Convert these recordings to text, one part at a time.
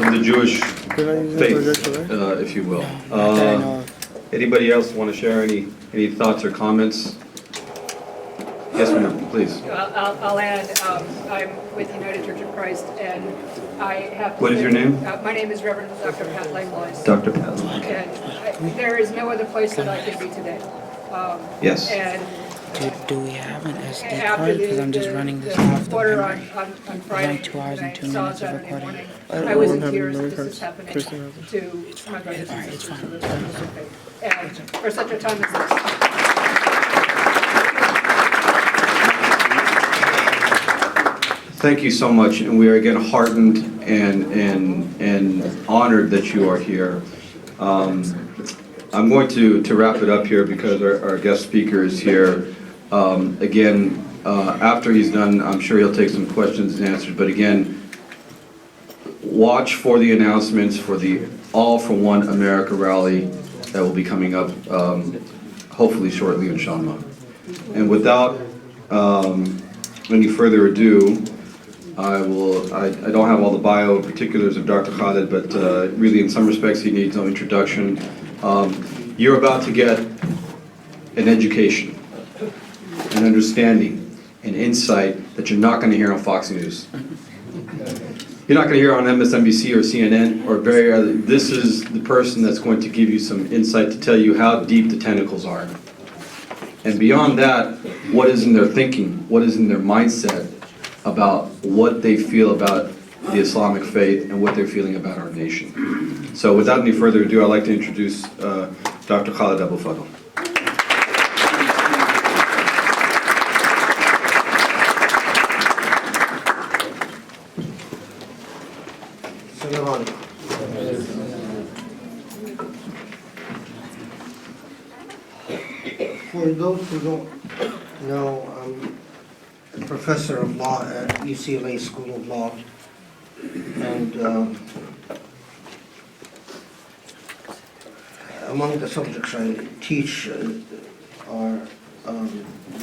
from the Jewish faith, if you will. Anybody else want to share any thoughts or comments? Yes, ma'am, please. I'll add, I'm with the United Church of Christ, and I have to What is say- your name? My name is Reverend Dr. Pat Langlois. Dr. Pat. And there is no other place that I could be today. Yes. And Do we have an SD after card? Because I'm just running this off the order memory. on Friday, 2 hours and 2 and I saw minutes of Saturday recording. morning, I was in have tears another that this is card. happening Kristen has it. to my brothers and Alright, it's sisters. fine. of the Muslim faith. And for such a time as this. Thank you so much, and we are again heartened and honored that you are here. I'm going to wrap it up here because our guest speaker is here. Again, after he's done, I'm sure he'll take some questions and answers, but again, watch for the announcements for the All for One America rally that will be coming up hopefully shortly, inshallah. And without any further ado, I don't have all the bio particulars of Dr. Khaled, but really in some respects he needs no introduction. You're about to get an education, an understanding, an insight that you're not going to hear on Fox News. You're not going to hear on MSNBC or CNN or very other. This is the person that's going to give you some insight to tell you how deep the tentacles are. And beyond that, what is in their thinking, what is in their mindset about what they feel about the Islamic faith and what they're feeling about our nation. So without any further ado, I'd like to introduce Dr. Khaled Abou El Fadl. For those who don't know, I'm a professor of law at UCLA School of Law, and among the subjects I teach are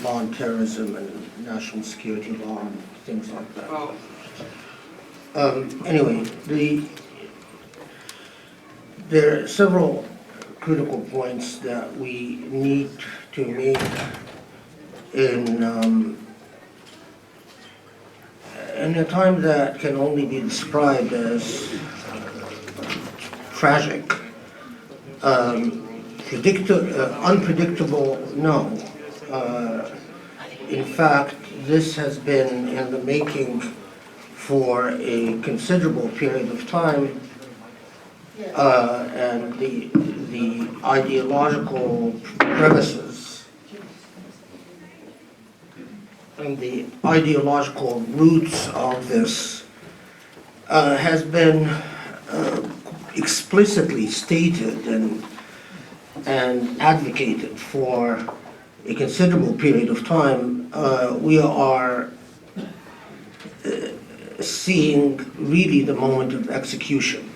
law on terrorism and national security law and things like that. Anyway, there are several critical points that we need to make in a time that can only be described as tragic. Unpredictable, no. In fact, this has been in the making for a considerable period of time, and the ideological premises and the ideological roots of this has been explicitly stated and advocated for a considerable period of time. We are seeing really the moment of execution.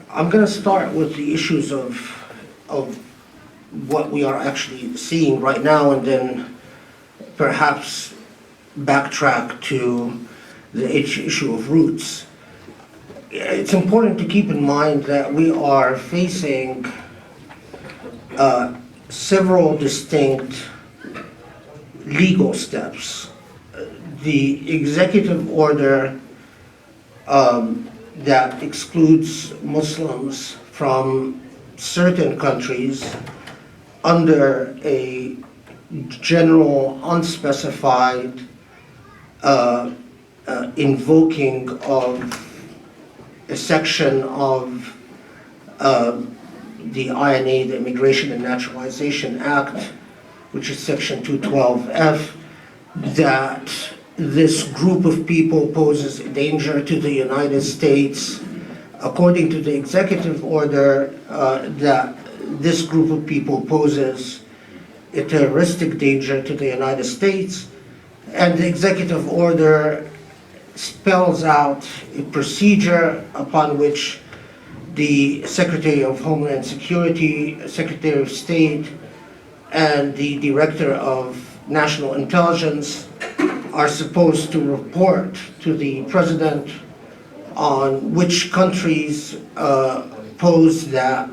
I'm going to start with the issues of what we are actually seeing right now, and then perhaps backtrack to the issue of roots. It's important to keep in mind that we are facing several distinct legal steps. The executive order that excludes Muslims from certain countries under a general unspecified invoking of a section of the INA, the Immigration and Naturalization Act, which is section 212F, that this group of people poses a danger to the United States. According to the executive order, that this group of people poses a terroristic danger to the United States, and the executive order spells out a procedure upon which the Secretary of Homeland Security, Secretary of State, and the Director of National Intelligence are supposed to report to the President on which countries pose that,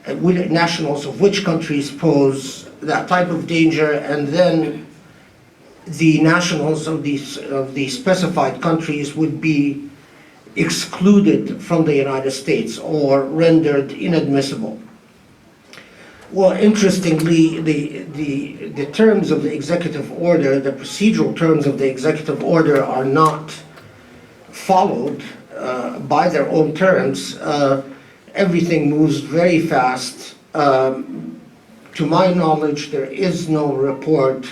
nationals of which countries pose that type of danger, and then the nationals of the specified countries would be excluded from the United States or rendered inadmissible. Well, interestingly, the terms of the executive order, the procedural terms of the executive order are not followed by their own terms. Everything moves very fast. To my knowledge, there is no report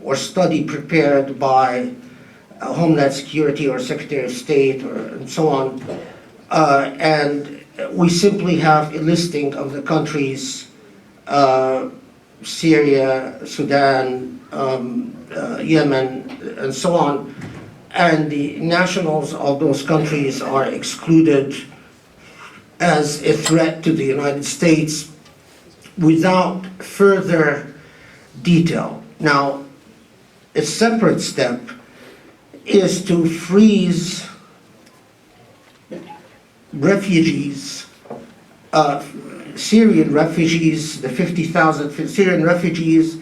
or study prepared by Homeland Security or Secretary of State and so on. And we simply have a listing of the countries, Syria, Sudan, Yemen, and so on. And the nationals of those countries are excluded as a threat to the United States without further detail. Now, a separate step is to freeze refugees, Syrian refugees, the 50,000 Syrian refugees,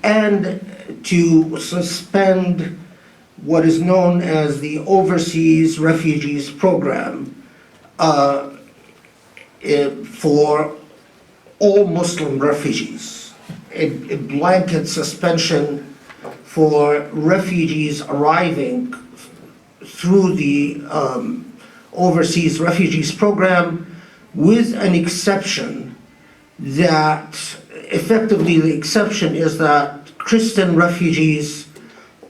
and to suspend what is known as the Overseas Refugees Program for all Muslim refugees, a blanket suspension for refugees arriving through the Overseas Refugees Program, with an exception that, effectively the exception is that Christian refugees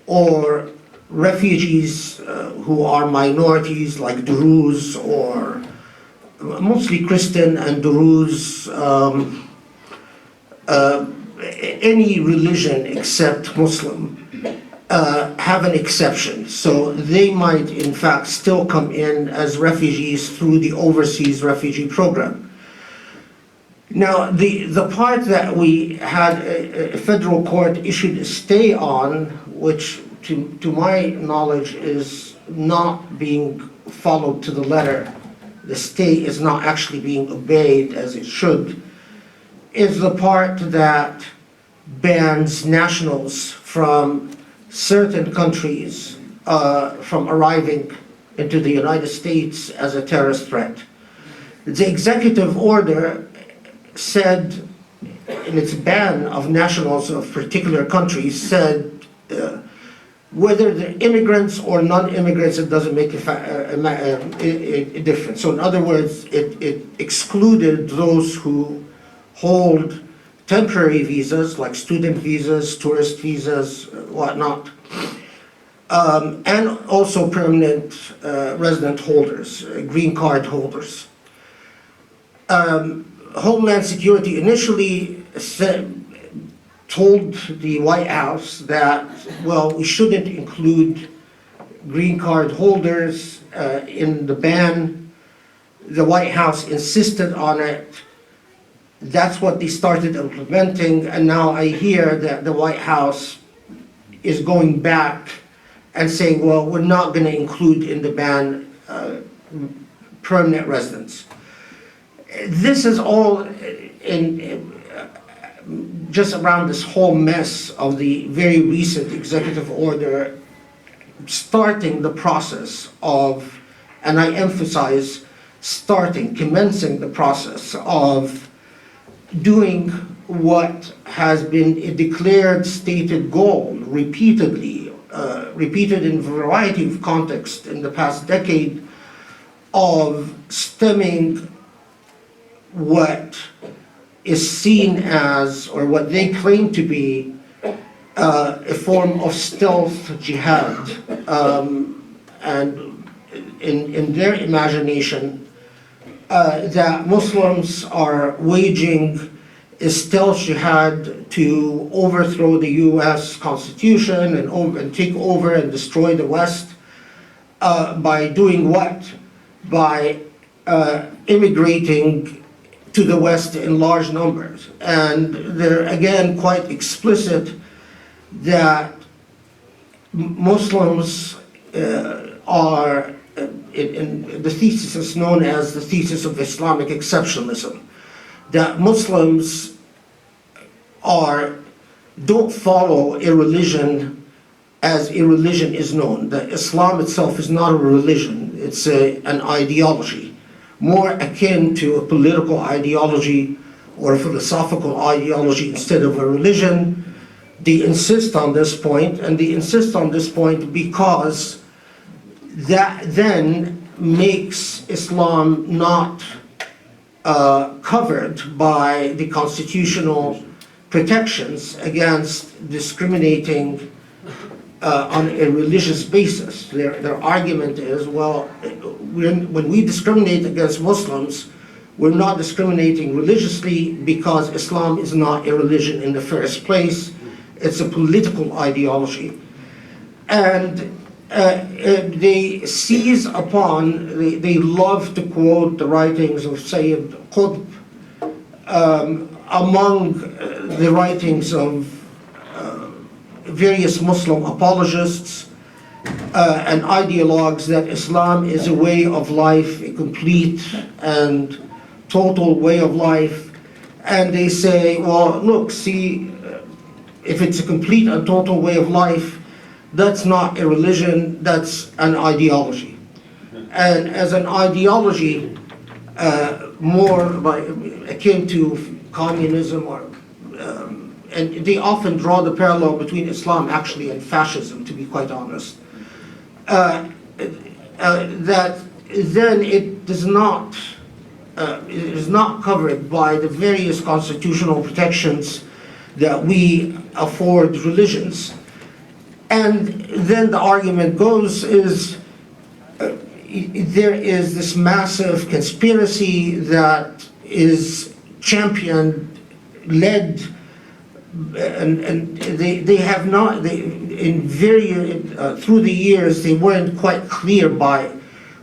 or refugees who are minorities like Druze, or mostly Christian and Druze, any religion except Muslim, have an exception. So they might in fact still come in as refugees through the Overseas Refugee Program. Now, the part that we had a federal court issued a stay on, which to my knowledge is not being followed to the letter, the stay is not actually being obeyed as it should, is the part that bans nationals from certain countries from arriving into the United States as a terrorist threat. The executive order said in its ban of nationals of particular countries, said whether they're immigrants or non-immigrants, it doesn't make a difference. So in other words, it excluded those who hold temporary visas, like student visas, tourist visas, whatnot, and also permanent resident holders, green card holders. Homeland Security initially told the White House that, well, we shouldn't include green card holders in the ban. The White House insisted on it. That's what they started implementing, and now I hear that the White House is going back and saying, well, we're not going to include in the ban permanent residents. This is all just around this whole mess of the very recent executive order starting the process of, and I emphasize commencing the process of doing what has been a declared stated goal repeatedly, repeated in a variety of contexts in the past decade, of stemming what is seen as, or what they claim to be, a form of stealth jihad. And in their imagination, that Muslims are waging a stealth jihad to overthrow the US Constitution and take over and destroy the West, by doing what? By immigrating to the West in large numbers. And they're again quite explicit that Muslims are the thesis is known as the thesis of Islamic exceptionalism, that Muslims don't follow a religion as a religion is known. That Islam itself is not a religion, it's an ideology, more akin to a political ideology or a philosophical ideology instead of a religion. They insist on this point, and they insist on this point because that then makes Islam not covered by the constitutional protections against discriminating on a religious basis. Their argument is, well, when we discriminate against Muslims, we're not discriminating religiously because Islam is not a religion in the first place. It's a political ideology. And they seize upon, they love to quote the writings of Sayyid Qutb among the writings of various Muslim apologists and ideologues, that Islam is a way of life, a complete and total way of life. And they say, well, look, see, if it's a complete and total way of life, that's not a religion, that's an ideology. And as an ideology, more akin to communism, or and they often draw the parallel between Islam actually and fascism, to be quite honest. That then it is not covered by the various constitutional protections that we afford religions. And then the argument goes is there is this massive conspiracy that is championed, led, and they have not, through the years, they weren't quite clear by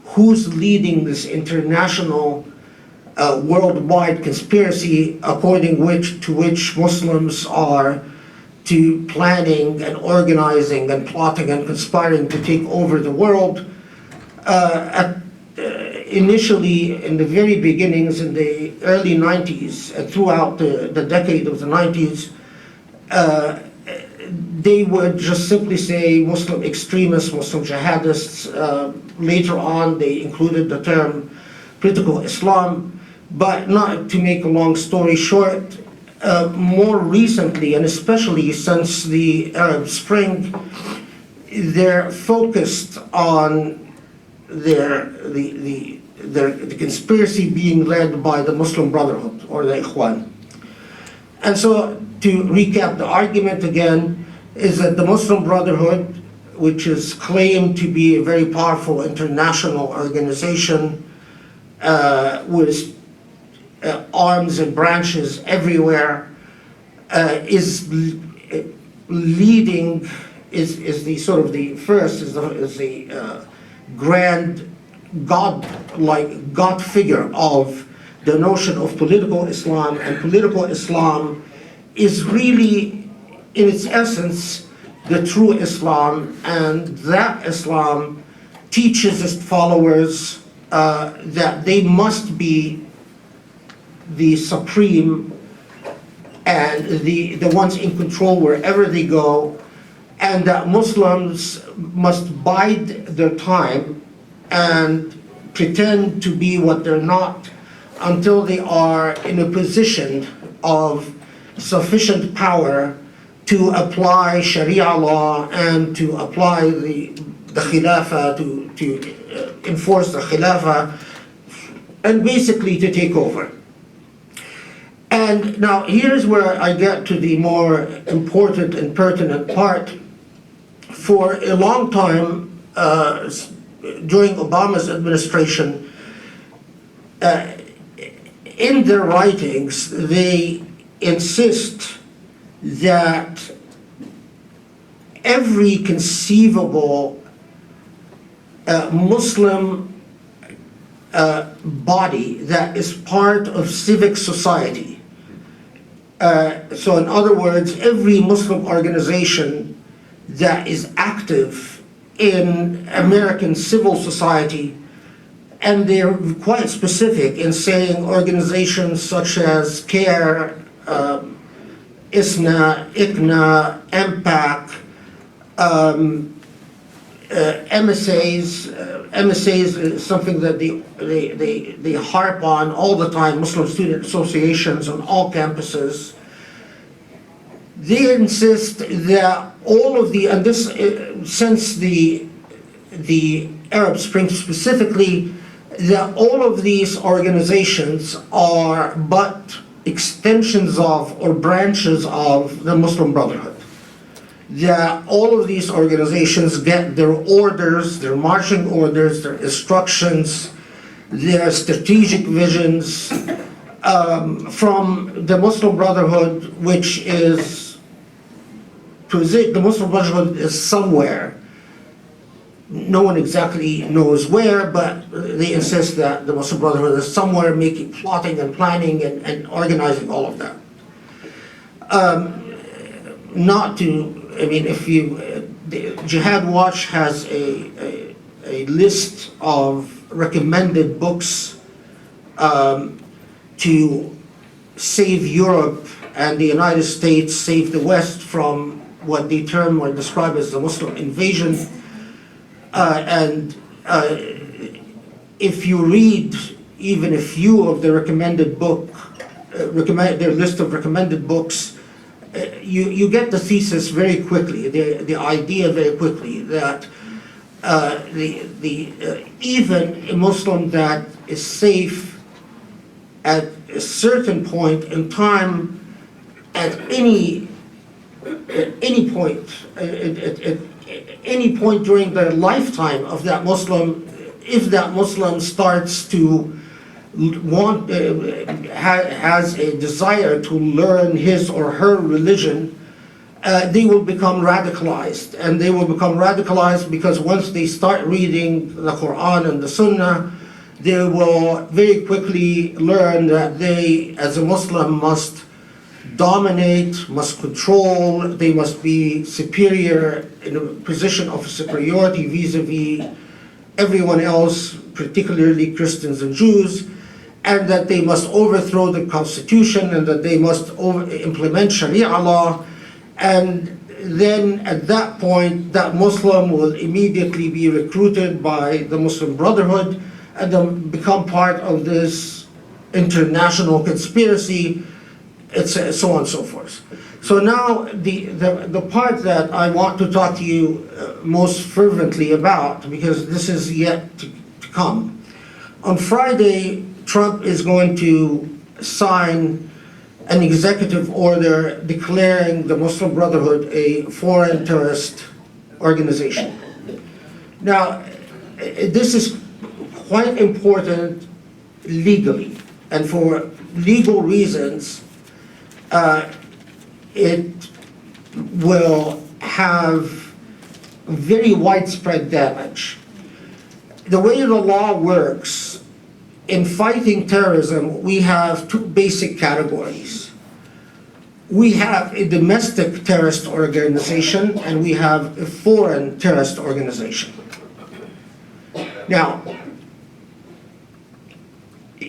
who's leading this international worldwide conspiracy, according to which Muslims are to planning and organizing and plotting and conspiring to take over the world. Initially, in the very beginnings, in the early 90s, and throughout the decade of the 90s, they would just simply say Muslim extremists, Muslim jihadists. Later on, they included the term political Islam. But not to make a long story short, more recently, and especially since the Arab Spring, they're focused on the conspiracy being led by the Muslim Brotherhood, or the Ikhwan. And so, to recap the argument again, is that the Muslim Brotherhood, which is claimed to be a very powerful international organization with arms and branches everywhere, is leading, is the sort of the first, is the grand God figure of the notion of political Islam. And political Islam is really, in its essence, the true Islam, and that Islam teaches its followers that they must be the supreme and the ones in control wherever they go, and that Muslims must bide their time and pretend to be what they're not until they are in a position of sufficient power to apply Sharia law and to apply the Khilafah, to enforce the Khilafah, and basically to take over. And now here's where I get to the more important and pertinent part. For a long time, during Obama's administration, in their writings, they insist that every conceivable Muslim body that is part of civic society, so in other words, every Muslim organization that is active in American civil society And they're quite specific in saying organizations such as CAIR, ISNA, ICNA, MPAC, MSAs is something that they harp on all the time, Muslim student associations on all campuses. They insist that all of the, and this, since the Arab Spring specifically, that all of these organizations are but extensions of or branches of the Muslim Brotherhood. That all of these organizations get their orders, their marching orders, their instructions, their strategic visions from the Muslim Brotherhood, which is, the Muslim Brotherhood is somewhere. No one exactly knows where, but they insist that the Muslim Brotherhood is somewhere making, plotting and planning and organizing all of that. Not to, I mean, if you, Jihad Watch has a list of recommended books to save Europe and the United States, save the West from what they term or describe as the Muslim invasion. If you read even a few of the recommended their list of recommended books, you get the thesis very quickly, the idea very quickly that even a Muslim that is safe at a certain point in time, at any point, at any point during the lifetime of that Muslim, if that Muslim starts to has a desire to learn his or her religion, they will become radicalized. And they will become radicalized because once they start reading the Quran and the Sunnah, they will very quickly learn that they, as a Muslim, must dominate, must control, they must be superior, in a position of superiority vis-a-vis everyone else, particularly Christians and Jews, and that they must overthrow the constitution and that they must implement Sharia law. And then at that point, that Muslim will immediately be recruited by the Muslim Brotherhood and then become part of this international conspiracy, so on and so forth. So now the part that I want to talk to you most fervently about, because this is yet to come. On Friday, Trump is going to sign an executive order declaring the Muslim Brotherhood a foreign terrorist organization. Now, this is quite important legally, and for legal reasons, it will have very widespread damage. The way the law works, in fighting terrorism, we have two basic categories. We have a domestic terrorist organization and we have a foreign terrorist organization. Now,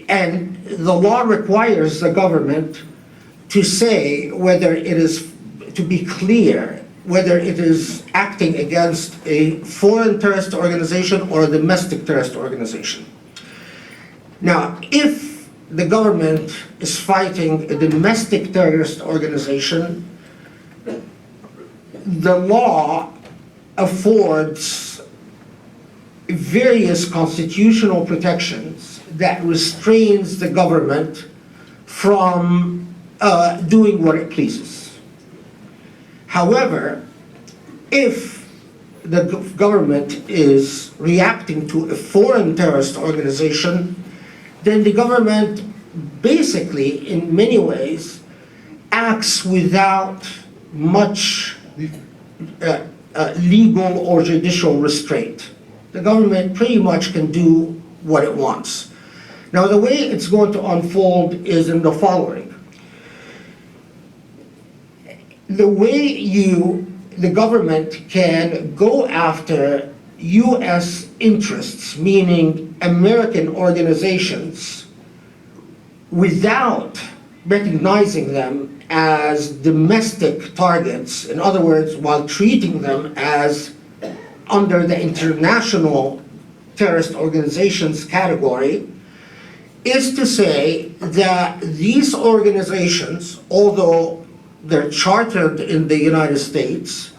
and the law requires the government to say whether it is, to be clear, whether it is acting against a foreign terrorist organization or a domestic terrorist organization. Now, if the government is fighting a domestic terrorist organization, the law affords various constitutional protections that restrains the government from doing what it pleases. However, if the government is reacting to a foreign terrorist organization, then the government basically, in many ways, acts without much legal or judicial restraint. The government pretty much can do what it wants. Now, the way it's going to unfold is in the following. The way the government can go after U.S. interests, meaning American organizations without recognizing them as domestic targets. In other words, while treating them as under the international terrorist organizations category, is to say that these organizations, although they're chartered in the United States,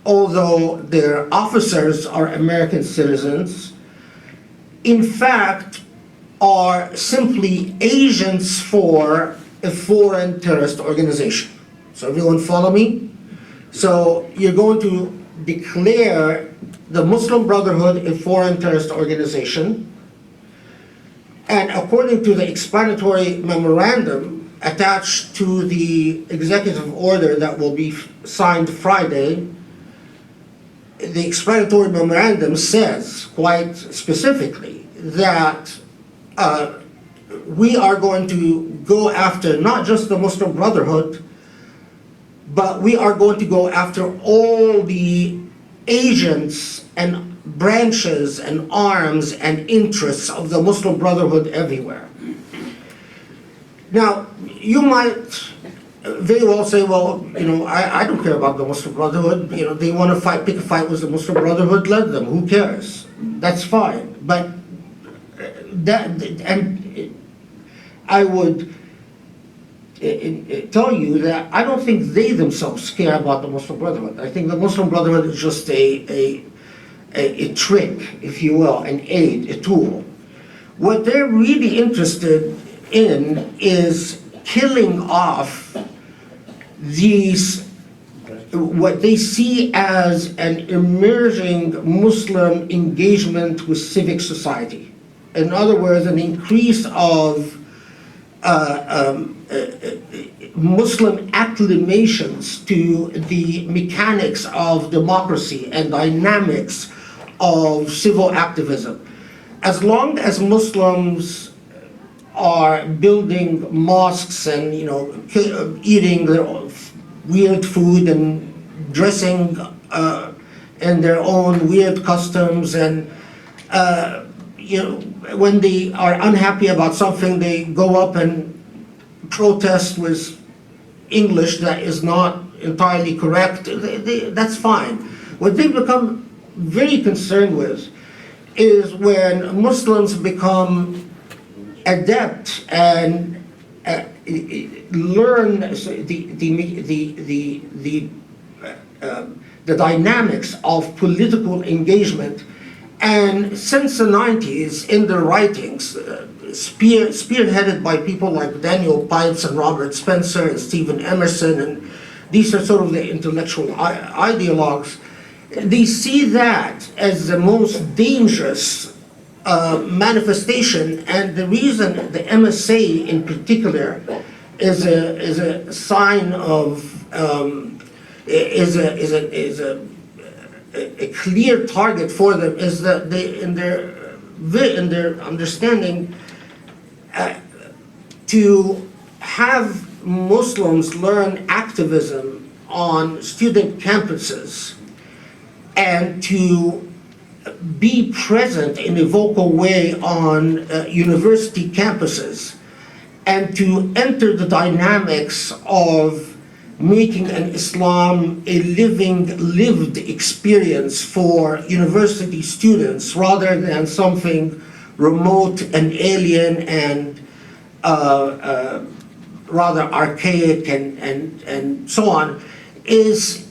although their officers are American citizens, in fact are simply agents for a foreign terrorist organization. So everyone follow me? So you're going to declare the Muslim Brotherhood a foreign terrorist organization, and according to the explanatory memorandum attached to the executive order that will be signed Friday, the explanatory memorandum says quite specifically that we are going to go after not just the Muslim Brotherhood, but we are going to go after all the agents and branches and arms and interests of the Muslim Brotherhood everywhere. Now, you might very well say, well, I don't care about the Muslim Brotherhood. They want to pick a fight with the Muslim Brotherhood, let them, who cares? That's fine. But I would tell you that I don't think they themselves care about the Muslim Brotherhood. I think the Muslim Brotherhood is just a trick, if you will, an aid, a tool. What they're really interested in is killing off these, what they see as an emerging Muslim engagement with civic society. In other words, an increase of Muslim acclimations to the mechanics of democracy and dynamics of civil activism. As long as Muslims are building mosques and eating their weird food and dressing in their own weird customs, and when they are unhappy about something, they go up and protest with English that is not entirely correct, that's fine. What they become very concerned with is when Muslims become adept and learn the dynamics of political engagement. And since the 90s, in their writings, spearheaded by people like Daniel Pipes and Robert Spencer and Stephen Emerson, and these are sort of the intellectual ideologues, they see that as the most dangerous manifestation. And the reason the MSA in particular is a sign of is a clear target for them is that they in their understanding to have Muslims learn activism on student campuses and to be present in a vocal way on university campuses, and to enter the dynamics of making an Islam a lived experience for university students rather than something remote and alien and rather archaic and so on, is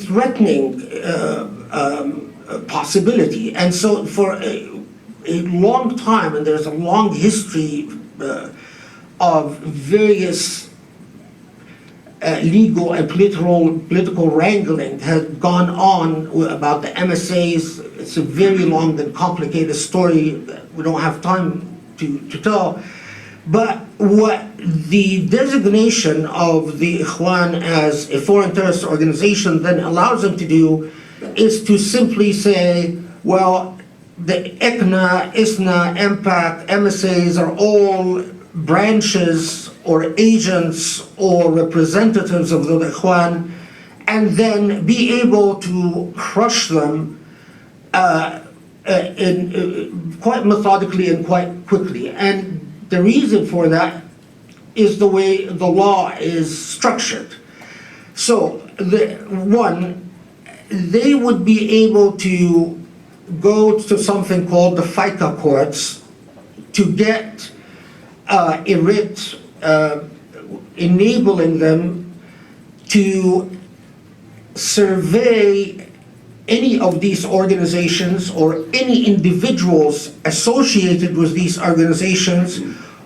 threatening possibility. And so for a long time, and there's a long history of various legal and political wrangling has gone on about the MSAs. It's a very long and complicated story that we don't have time to tell. But what the designation of the Ikhwan as a foreign terrorist organization then allows them to do is to simply say, well, the ICNA, ISNA, MPAC, MSAs are all branches or agents or representatives of the Ikhwan, and then be able to crush them quite methodically and quite quickly. And the reason for that is the way the law is structured. So, they would be able to go to something called the FICA courts to get a writ enabling them to survey any of these organizations or any individuals associated with these organizations,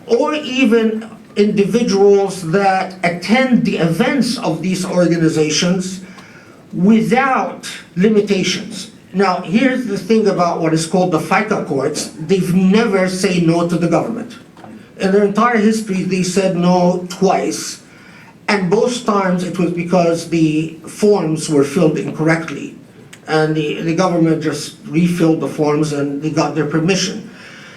or even individuals that attend the events of these organizations without limitations. Now, here's the thing about what is called the FICA courts. They've never said no to the government. In their entire history, they said no twice, and both times it was because the forms were filled incorrectly. And the government just refilled the forms and they got their permission.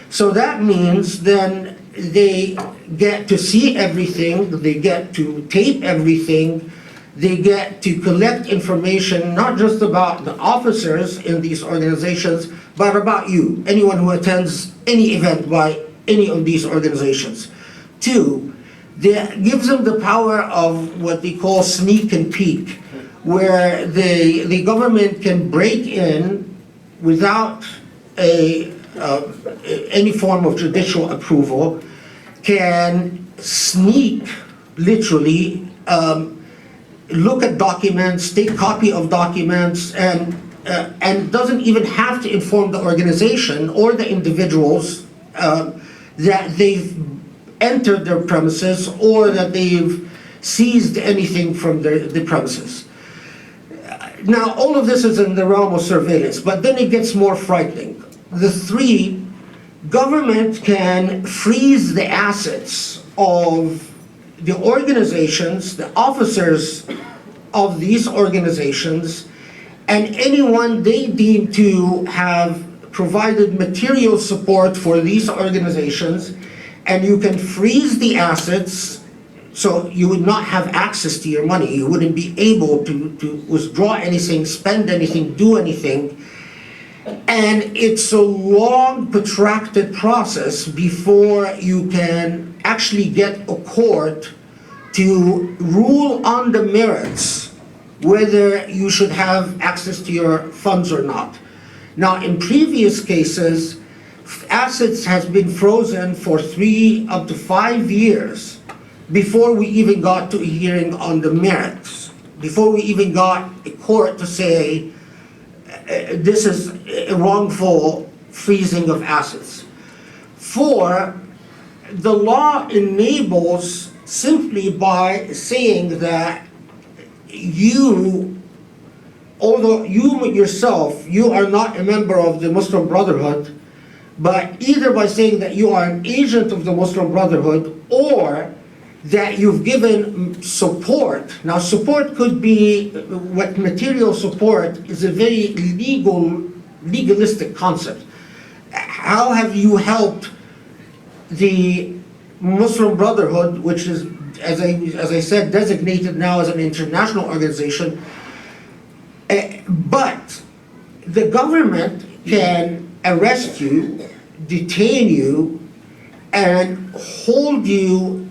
So that means then they get to see everything, they get to tape everything, they get to collect information not just about the officers in these organizations, but about you, anyone who attends any event by any of these organizations. Two, that gives them the power of what they call sneak and peek, where the government can break in without any form of judicial approval, can sneak, literally, look at documents, take copy of documents, and doesn't even have to inform the organization or the individuals that they've entered their premises or that they've seized anything from the premises. Now, all of this is in the realm of surveillance, but then it gets more frightening. The three, government can freeze the assets of the organizations, the officers of these organizations, and anyone they deem to have provided material support for these organizations, and you can freeze the assets. So you would not have access to your money. You wouldn't be able to withdraw anything, spend anything, do anything. And it's a long, protracted process before you can actually get a court to rule on the merits whether you should have access to your funds or not. Now, in previous cases, assets has been frozen for 3 up to 5 years before we even got to a hearing on the merits, before we even got a court to say this is a wrongful freezing of assets. 4, the law enables simply by saying that you, although you yourself, you are not a member of the Muslim Brotherhood, but either by saying that you are an agent of the Muslim Brotherhood or that you've given support. Now, support could be, what material support is a very legalistic concept. How have you helped the Muslim Brotherhood, which is, as I said, designated now as an international organization, but the government can arrest you, detain you, and hold you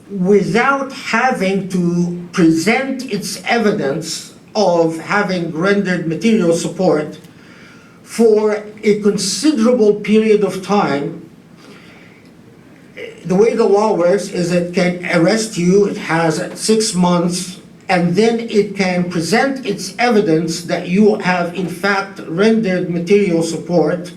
without having to present its evidence of having rendered material support for a considerable period of time. The way the law works is it can arrest you, it has 6 months, and then it can present its evidence that you have in fact rendered material support.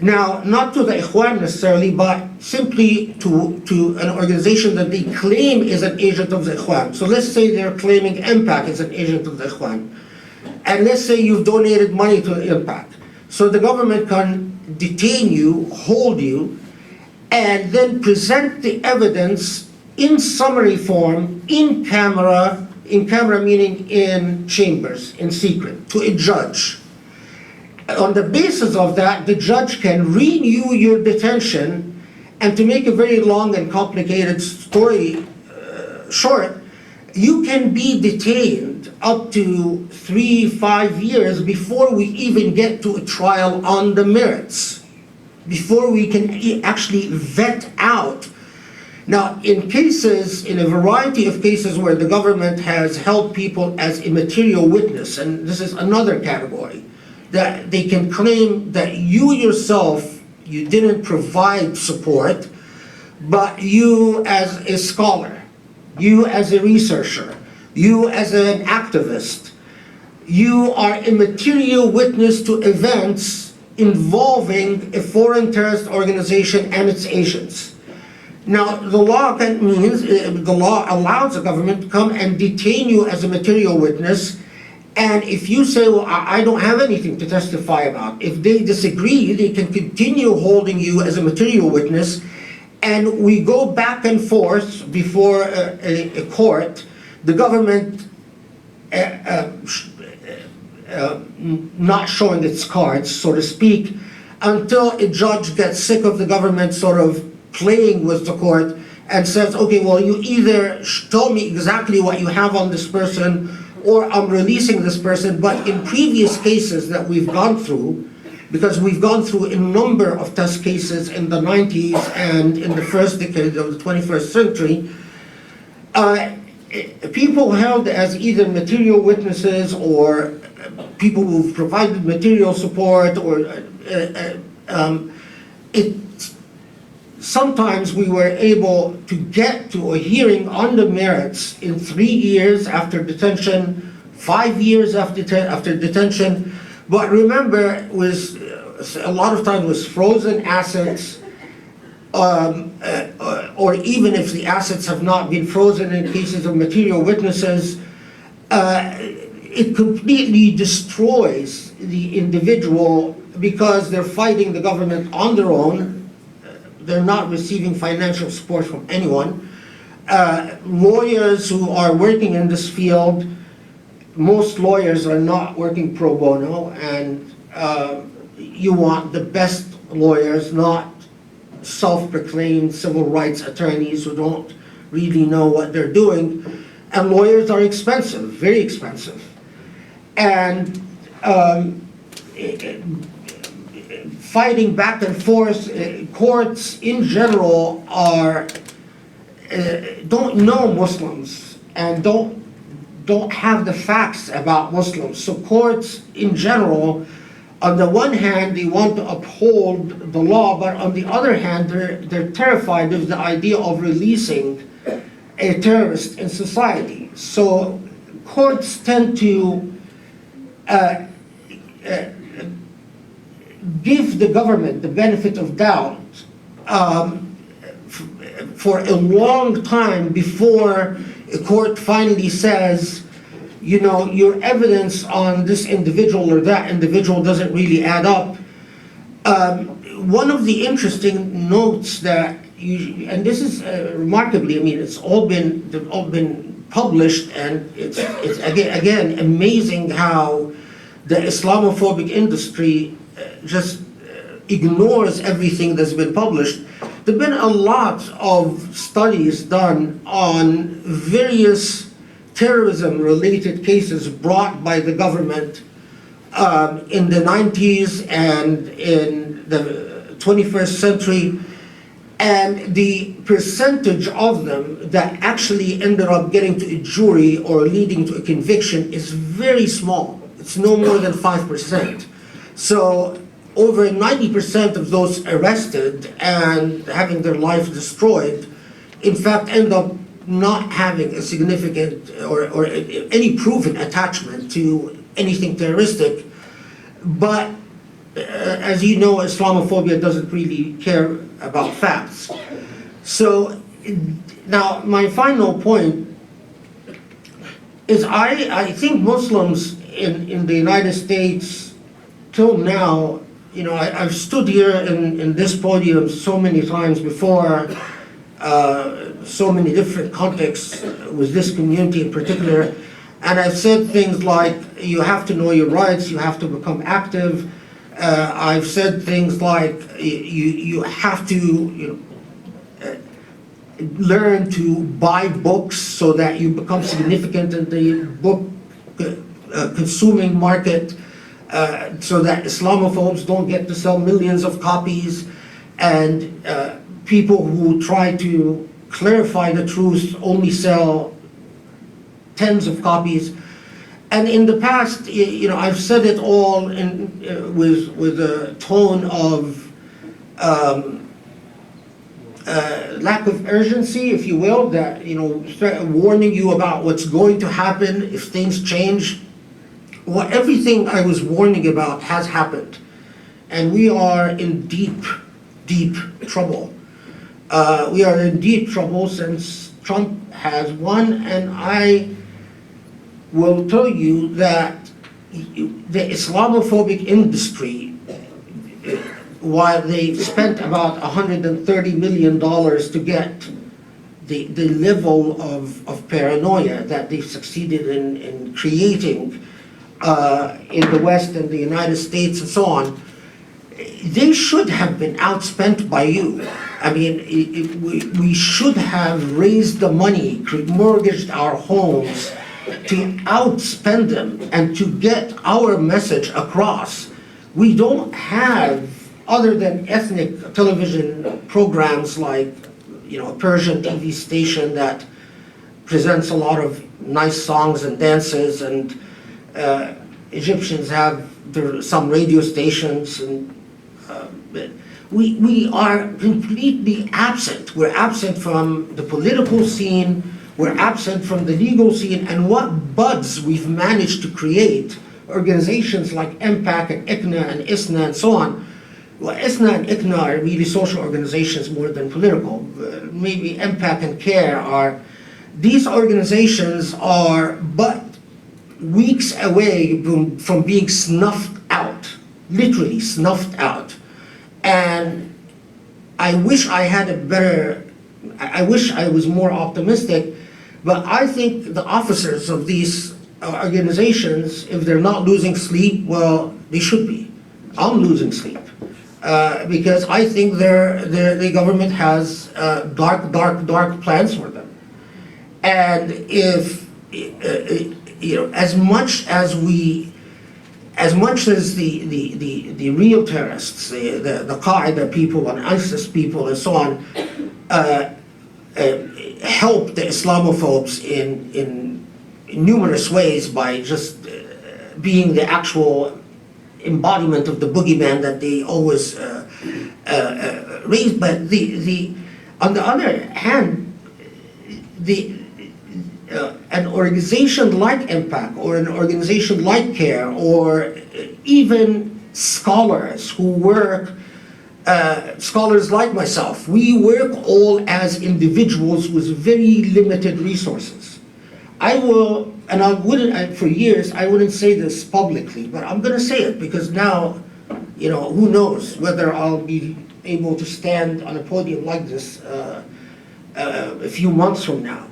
Now, not to the Ikhwan necessarily, but simply to an organization that they claim is an agent of the Ikhwan. So let's say they're claiming MPAC is an agent of the Ikhwan. And let's say you've donated money to MPAC. So the government can detain you, hold you, and then present the evidence in summary form, in camera meaning in chambers, in secret, to a judge. On the basis of that, the judge can renew your detention, and to make a very long and complicated story short, you can be detained up to 3-5 years before we even get to a trial on the merits, before we can actually vet out. Now, in a variety of cases where the government has held people as a material witness, and this is another category, that they can claim that you yourself, you didn't provide support, but you as a scholar, you as a researcher, you as an activist, you are a material witness to events involving a foreign terrorist organization and its agents. Now, the law allows the government to come and detain you as a material witness, and if you say, well, I don't have anything to testify about, if they disagree, they can continue holding you as a material witness, and we go back and forth before a court, the government not showing its cards, so to speak, until a judge gets sick of the government sort of playing with the court and says, okay, well, you either tell me exactly what you have on this person or I'm releasing this person. But in previous cases that we've gone through, because we've gone through a number of test cases in the 90s and in the first decade of the 21st century, people held as either material witnesses or people who've provided material support, or sometimes we were able to get to a hearing on the merits in 3 years after detention, 5 years after detention. But remember, it was a lot of times was frozen assets, or even if the assets have not been frozen in cases of material witnesses, it completely destroys the individual because they're fighting the government on their own. They're not receiving financial support from anyone. Lawyers who are working in this field, most lawyers are not working pro bono, and you want the best lawyers, not self-proclaimed civil rights attorneys who don't really know what they're doing. And lawyers are expensive, very expensive. And fighting back and forth, courts in general don't know Muslims and don't have the facts about Muslims. So courts in general, on the one hand, they want to uphold the law, but on the other hand, they're terrified of the idea of releasing a terrorist in society. So courts tend to give the government the benefit of doubt for a long time before a court finally says, you know, your evidence on this individual or that individual doesn't really add up. One of the interesting notes that and this is remarkably, I mean, they've all been published, and it's again amazing how the Islamophobic industry just ignores everything that's been published. There've been a lot of studies done on various terrorism-related cases brought by the government in the 90s and in the 21st century, and the percentage of them that actually ended up getting to a jury or leading to a conviction is very small. It's no more than 5%. So over 90% of those arrested and having their life destroyed, in fact, end up not having a significant or any proven attachment to anything terroristic. But as you know, Islamophobia doesn't really care about facts. So now my final point is I think Muslims in the United States till now, you know, I've stood here in this podium so many times before, so many different contexts with this community in particular, and I've said things like, you have to know your rights, you have to become active. I've said things like, you have to, you know, learn to buy books so that you become significant in the book consuming market, so that Islamophobes don't get to sell millions of copies, and people who try to clarify the truth only sell tens of copies. And in the past, I've said it all with a tone of lack of urgency, if you will, that, warning you about what's going to happen if things change. Well, everything I was warning about has happened. And we are in deep, deep trouble. We are in deep trouble since Trump has won, and I will tell you that the Islamophobic industry, while they spent about $130 million to get the level of paranoia that they've succeeded in creating in the West and the United States and so on, they should have been outspent by you. I mean, we should have raised the money, mortgaged our homes to outspend them and to get our message across. We don't have, other than ethnic television programs like, a Persian TV station that presents a lot of nice songs and dances, and Egyptians have some radio stations, and we are completely absent. We're absent from the political scene, we're absent from the legal scene, and what buds we've managed to create, organizations like MPAC and ICNA and ISNA and so on. Well, ISNA and ICNA are really social organizations more than political. Maybe MPAC and CAIR these organizations are but weeks away from being snuffed out, literally snuffed out. And I wish I wish I was more optimistic, but I think the officers of these organizations, if they're not losing sleep, well, they should be. I'm losing sleep. Because I think the government has dark plans for them. And if, as much as the real terrorists, the Qaeda people and ISIS people and so on, help the Islamophobes in numerous ways by just being the actual embodiment of the boogeyman that they always raise. But on the other hand, an organization like MPAC or an organization like CAIR, or even scholars who work, scholars like myself, we work all as individuals with very limited resources. For years, I wouldn't say this publicly, but I'm going to say it because now, who knows whether I'll be able to stand on a podium like this a few months from now.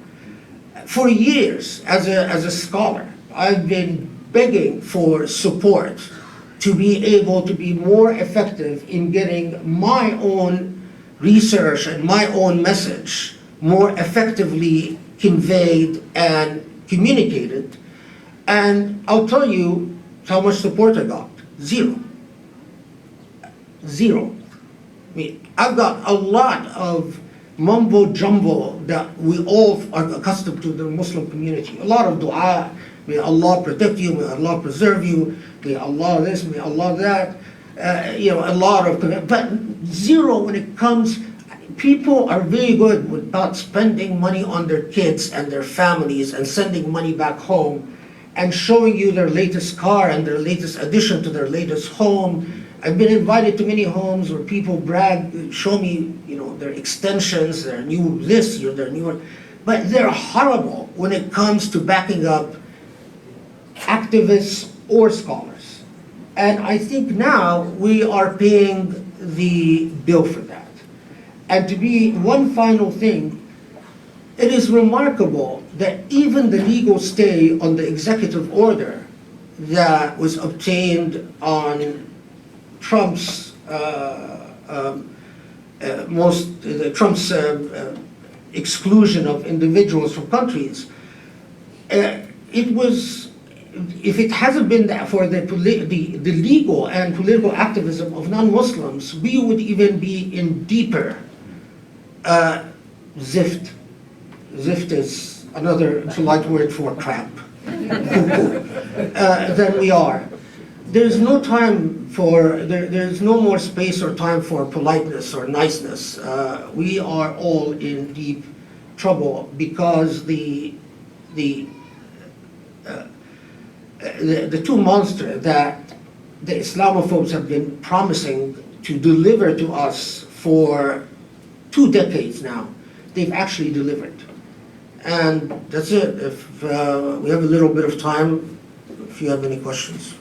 For years, as a scholar, I've been begging for support to be able to be more effective in getting my own research and my own message more effectively conveyed and communicated. And I'll tell you how much support I got. Zero. I mean, I've got a lot of mumbo jumbo that we all are accustomed to in the Muslim community. A lot of dua, may Allah protect you, may Allah preserve you, may Allah this, may Allah that. A lot of, but zero when it comes. People are very good about spending money on their kids and their families and sending money back home and showing you their latest car and their latest addition to their latest home. I've been invited to many homes where people brag, show me, their extensions, their new this, their newer, but they're horrible when it comes to backing up activists or scholars. And I think now we are paying the bill for that. And to be one final thing, it is remarkable that even the legal stay on the executive order that was obtained on Trump's exclusion of individuals from countries, it was, if it hasn't been that for the legal and political activism of non-Muslims, we would even be in deeper zift. Zift is another polite word for crap. Than we are. There's no time for, there's no more space or time for politeness or niceness. We are all in deep trouble because the two monsters that the Islamophobes have been promising to deliver to us for 2 decades now, they've actually delivered. And that's it. If we have a little bit of time, if you have any questions.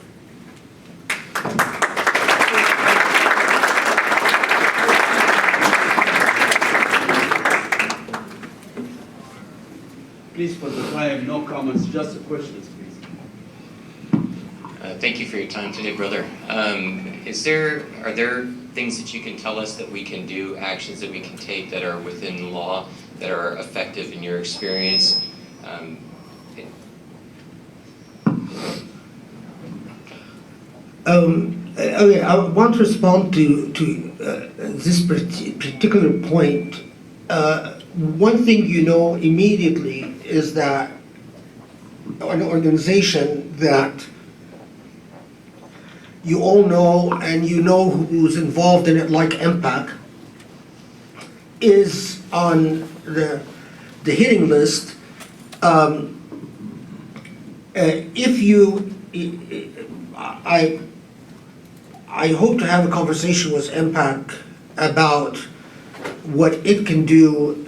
Please, for the time, no comments, just questions, please. Thank you for your time today, brother. Are there things that you can tell us that we can do, actions that we can take that are within the law, that are effective in your experience? Okay, I want to respond to this particular point. One thing you know immediately is that an organization that you all know and you know who's involved in it, like MPAC, is on the hitting list. If you, I hope to have a conversation with MPAC about what it can do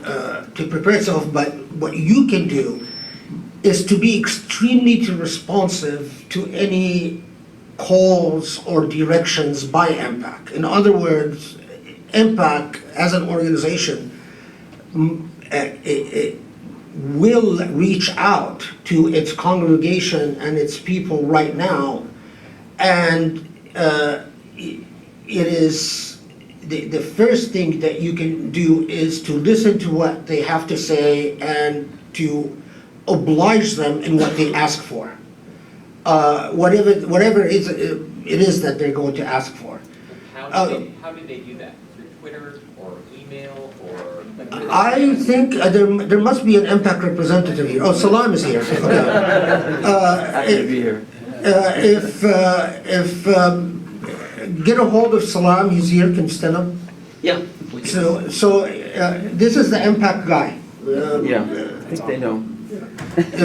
to prepare itself, but what you can do is to be extremely responsive to any calls or directions by MPAC. In other words, MPAC as an organization it will reach out to its congregation and its people right now, and it is the first thing that you can do is to listen to what they have to say and to oblige them in what they ask for, whatever it is that they're going to ask for. How do they do that? Through Twitter or email or? I think there must be an MPAC representative here. Oh, Salam is here. Happy to be here. Get a hold of Salam, he's here, can you stand up? Yeah. So this is the MPAC guy. Yeah, I think they know.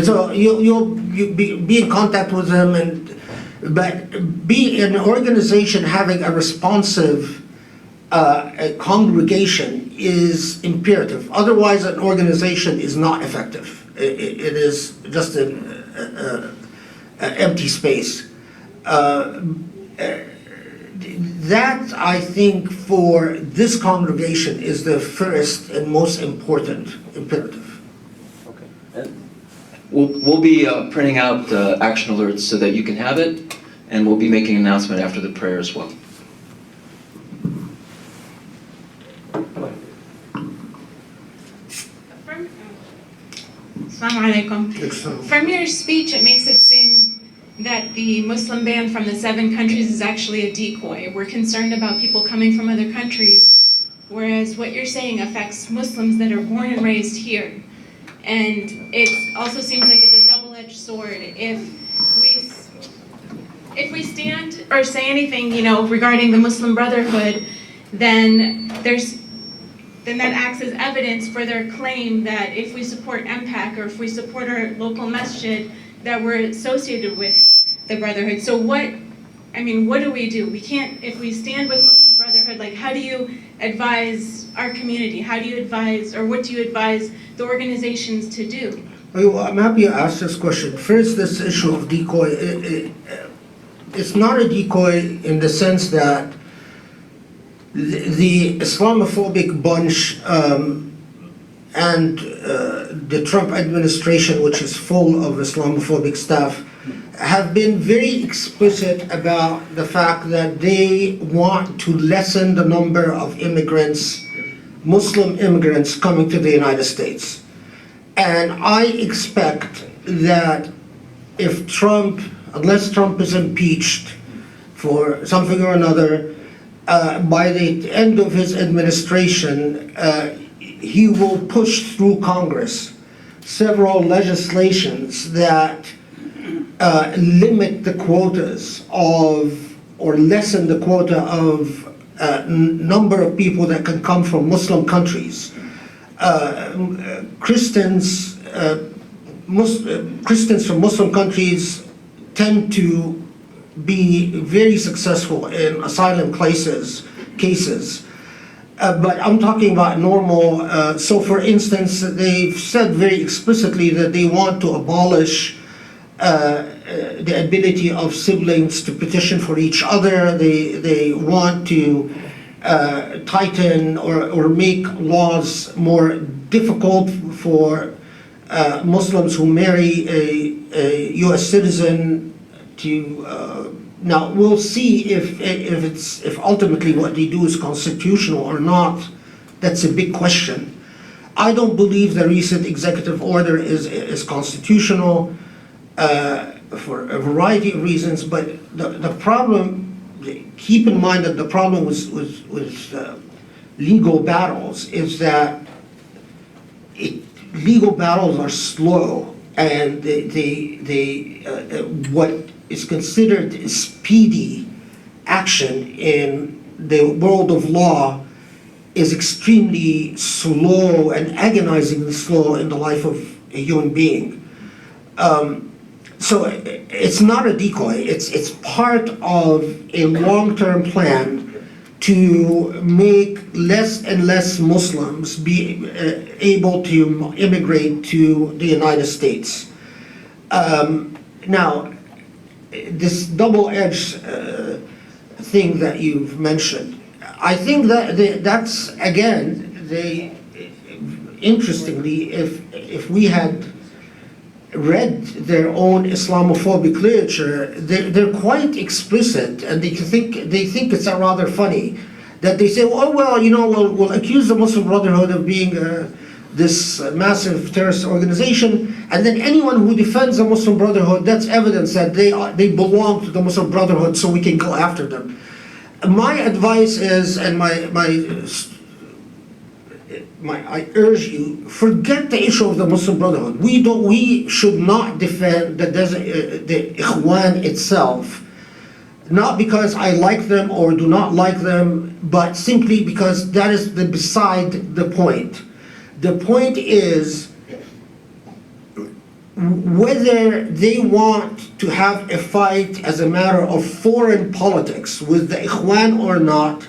So you'll be in contact with them, but be an organization having a responsive a congregation is imperative. Otherwise, an organization is not effective. It is just an empty space. That, I think, for this congregation is the first and most important imperative. Okay. And we'll be printing out action alerts so that you can have it, and we'll be making an announcement after the prayer as well. Assalamu alaikum. From your speech, it makes it seem that the Muslim ban from the 7 countries is actually a decoy. We're concerned about people coming from other countries, whereas what you're saying affects Muslims that are born and raised here. And it also seems like it's a double-edged sword. If we stand or say anything, regarding the Muslim Brotherhood, then that acts as evidence for their claim that if we support MPAC or if we support our local masjid, that we're associated with the Brotherhood. So what do we do? We can't, if we stand with Muslim Brotherhood, how do you advise our community? How do you advise, or what do you advise the organizations to do? Well, I'm happy you asked this question. First, this issue of decoy, it's not a decoy in the sense that the Islamophobic bunch and the Trump administration, which is full of Islamophobic staff, have been very explicit about the fact that they want to lessen the number of immigrants Muslim immigrants coming to the United States. And I expect that if Trump, unless Trump is impeached for something or another, by the end of his administration, he will push through Congress several legislations that limit the quotas of, or lessen the quota of number of people that can come from Muslim countries. Christians from Muslim countries tend to be very successful in asylum cases. But I'm talking about normal, so for instance, they've said very explicitly that they want to abolish the ability of siblings to petition for each other. They want to tighten or make laws more difficult for Muslims who marry a U.S. citizen to. Now we'll see if ultimately what they do is constitutional or not. That's a big question. I don't believe the recent executive order is constitutional for a variety of reasons. But the problem, keep in mind that the problem with legal battles is that legal battles are slow, and what is considered speedy action in the world of law is extremely slow and agonizingly slow in the life of a human being. So it's not a decoy, it's part of a long-term plan to make less and less Muslims be able to immigrate to the United States. Now, this double-edged thing that you've mentioned, I think that that's, again, interestingly, if we had read their own Islamophobic literature, they're quite explicit, and they think it's rather funny that they say, oh well, you know, we'll accuse the Muslim Brotherhood of being this massive terrorist organization, and then anyone who defends the Muslim Brotherhood, that's evidence that they belong to the Muslim Brotherhood, so we can go after them. My advice is, and I urge you, forget the issue of the Muslim Brotherhood. We should not defend the Ikhwan itself, not because I like them or do not like them, but simply because that is beside the point. The point is whether they want to have a fight as a matter of foreign politics with the Ikhwan or not.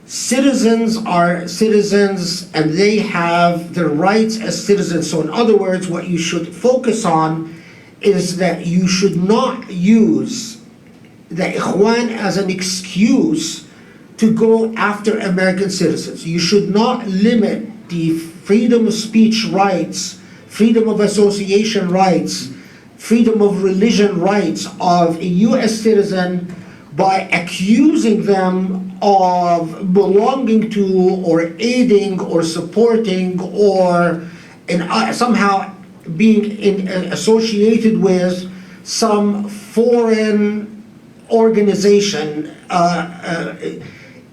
Citizens are citizens, and they have their rights as citizens. So in other words, what you should focus on is that you should not use the Ikhwan as an excuse to go after American citizens. You should not limit the freedom of speech rights, freedom of association rights, freedom of religion rights of a U.S. citizen by accusing them of belonging to or aiding or supporting or somehow being associated with some foreign organization.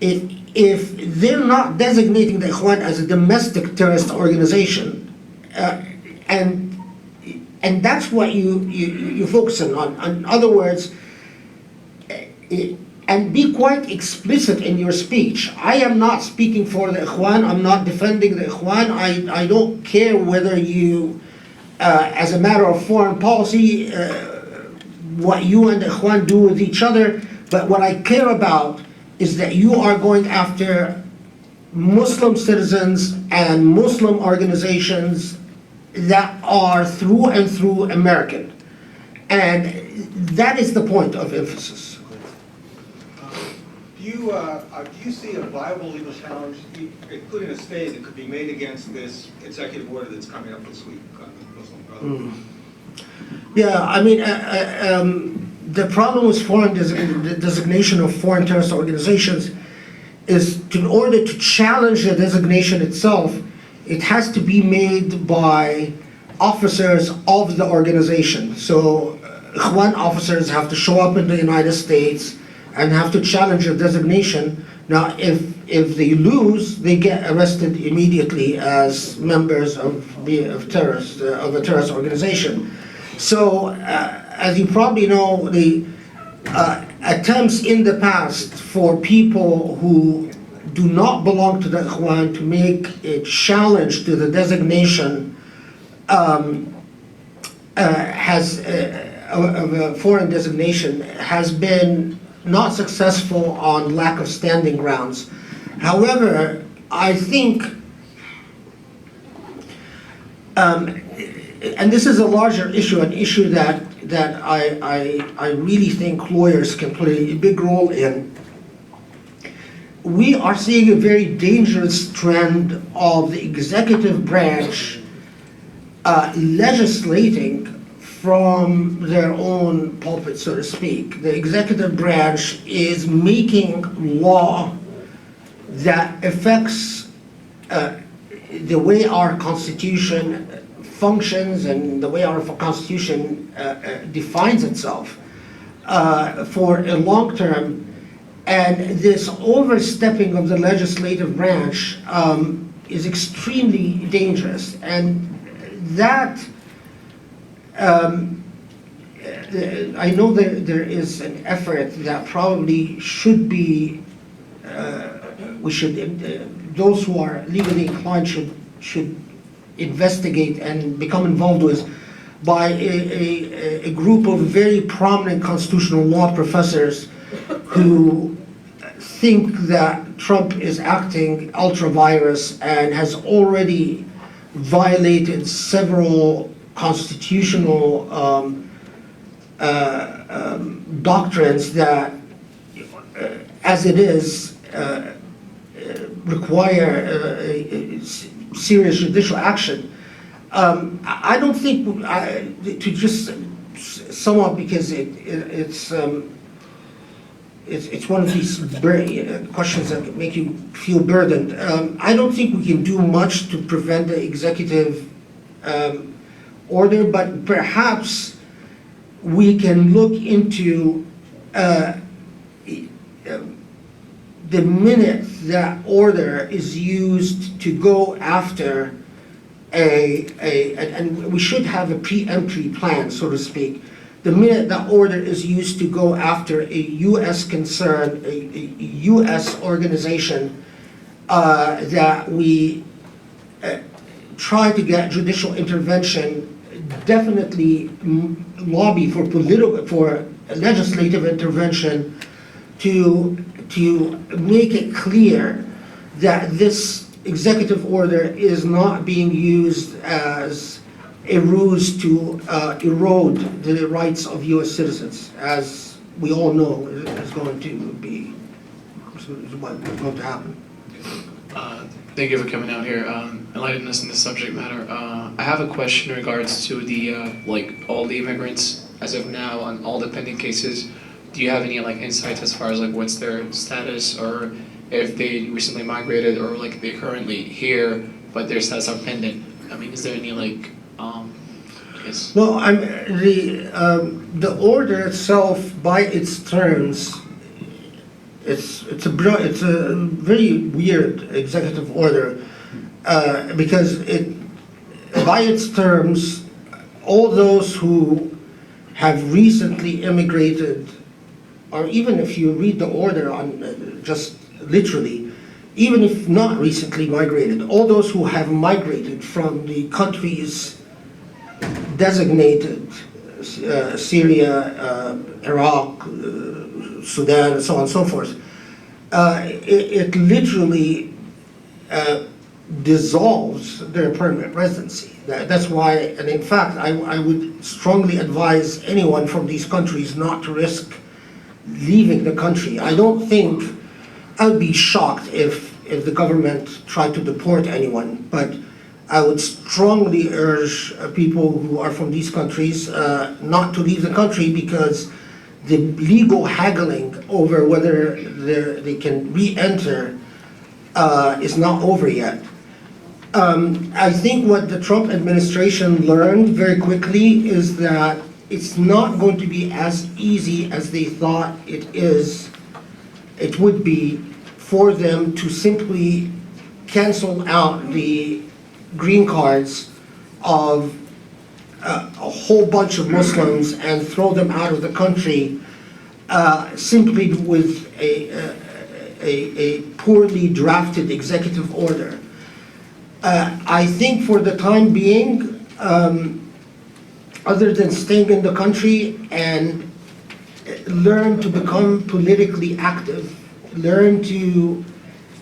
If they're not designating the Ikhwan as a domestic terrorist organization, and that's what you focus on. In other words, and be quite explicit in your speech. I am not speaking for the Ikhwan, I'm not defending the Ikhwan, I don't care whether you, as a matter of foreign policy, what you and the Ikhwan do with each other, but what I care about is that you are going after Muslim citizens and Muslim organizations that are through and through American. And that is the point of emphasis. Do you see a viable legal challenge, including a stay, that could be made against this executive order that's coming up this week on the Muslim Brotherhood? Yeah, I mean, the problem with foreign designation of foreign terrorist organizations is in order to challenge the designation itself, it has to be made by officers of the organization. So Ikhwan officers have to show up in the United States and have to challenge the designation. Now, if they lose, they get arrested immediately as members of a terrorist organization. So, as you probably know, the attempts in the past for people who do not belong to the Ikhwan to make a challenge to the designation of a foreign designation has been not successful on lack of standing grounds. However, I think, and this is a larger issue, an issue that I really think lawyers can play a big role in. We are seeing a very dangerous trend of the executive branch legislating from their own pulpit, so to speak. The executive branch is making law that affects the way our Constitution functions and the way our Constitution defines itself for a long term. And this overstepping of the legislative branch is extremely dangerous. And that, I know there is an effort that probably should be, those who are legally inclined should investigate and become involved with, by a group of very prominent constitutional law professors who think that Trump is acting ultra-virus and has already violated several constitutional doctrines that, as it is, require serious judicial action. I don't think, to just sum up, because it's one of these questions that make you feel burdened. I don't think we can do much to prevent the executive order, but perhaps we can look into the minute that order is used to go after and we should have a pre-entry plan, so to speak. The minute that order is used to go after a U.S. concern, a U.S. organization, that we try to get judicial intervention, definitely lobby for legislative intervention to make it clear that this executive order is not being used as a ruse to erode the rights of U.S. citizens, as we all know is going to happen. Thank you for coming out here, enlightening us in this subject matter. I have a question in regards to the all the immigrants as of now on all the pending cases. Do you have any insights as far as what's their status, or if they recently migrated, or they're currently here but their status are pending? I mean, is there any Well, the order itself, by its terms, it's a very weird executive order because by its terms, all those who have recently immigrated, or even if you read the order on just literally, even if not recently migrated, all those who have migrated from the countries designated, Syria, Iraq, Sudan, and so on and so forth, it literally dissolves their permanent residency. That's why, and in fact, I would strongly advise anyone from these countries not to risk leaving the country. I don't think, I'd be shocked if the government tried to deport anyone, but I would strongly urge people who are from these countries not to leave the country, because the legal haggling over whether they can re-enter is not over yet. I think what the Trump administration learned very quickly is that it's not going to be as easy as they thought it would be for them to simply cancel out the green cards of a whole bunch of Muslims and throw them out of the country simply with a poorly drafted executive order. I think for the time being, other than staying in the country and learn to become politically active,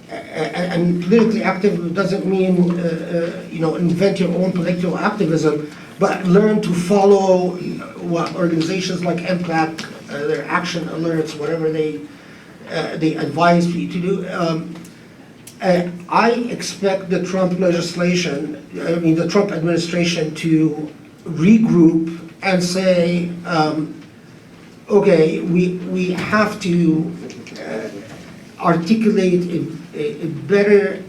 and politically active doesn't mean, invent your own political activism, but learn to follow what organizations like MPAC, their action alerts, whatever they advise you to do. I expect the Trump the Trump administration to regroup and say, okay, we have to articulate a better,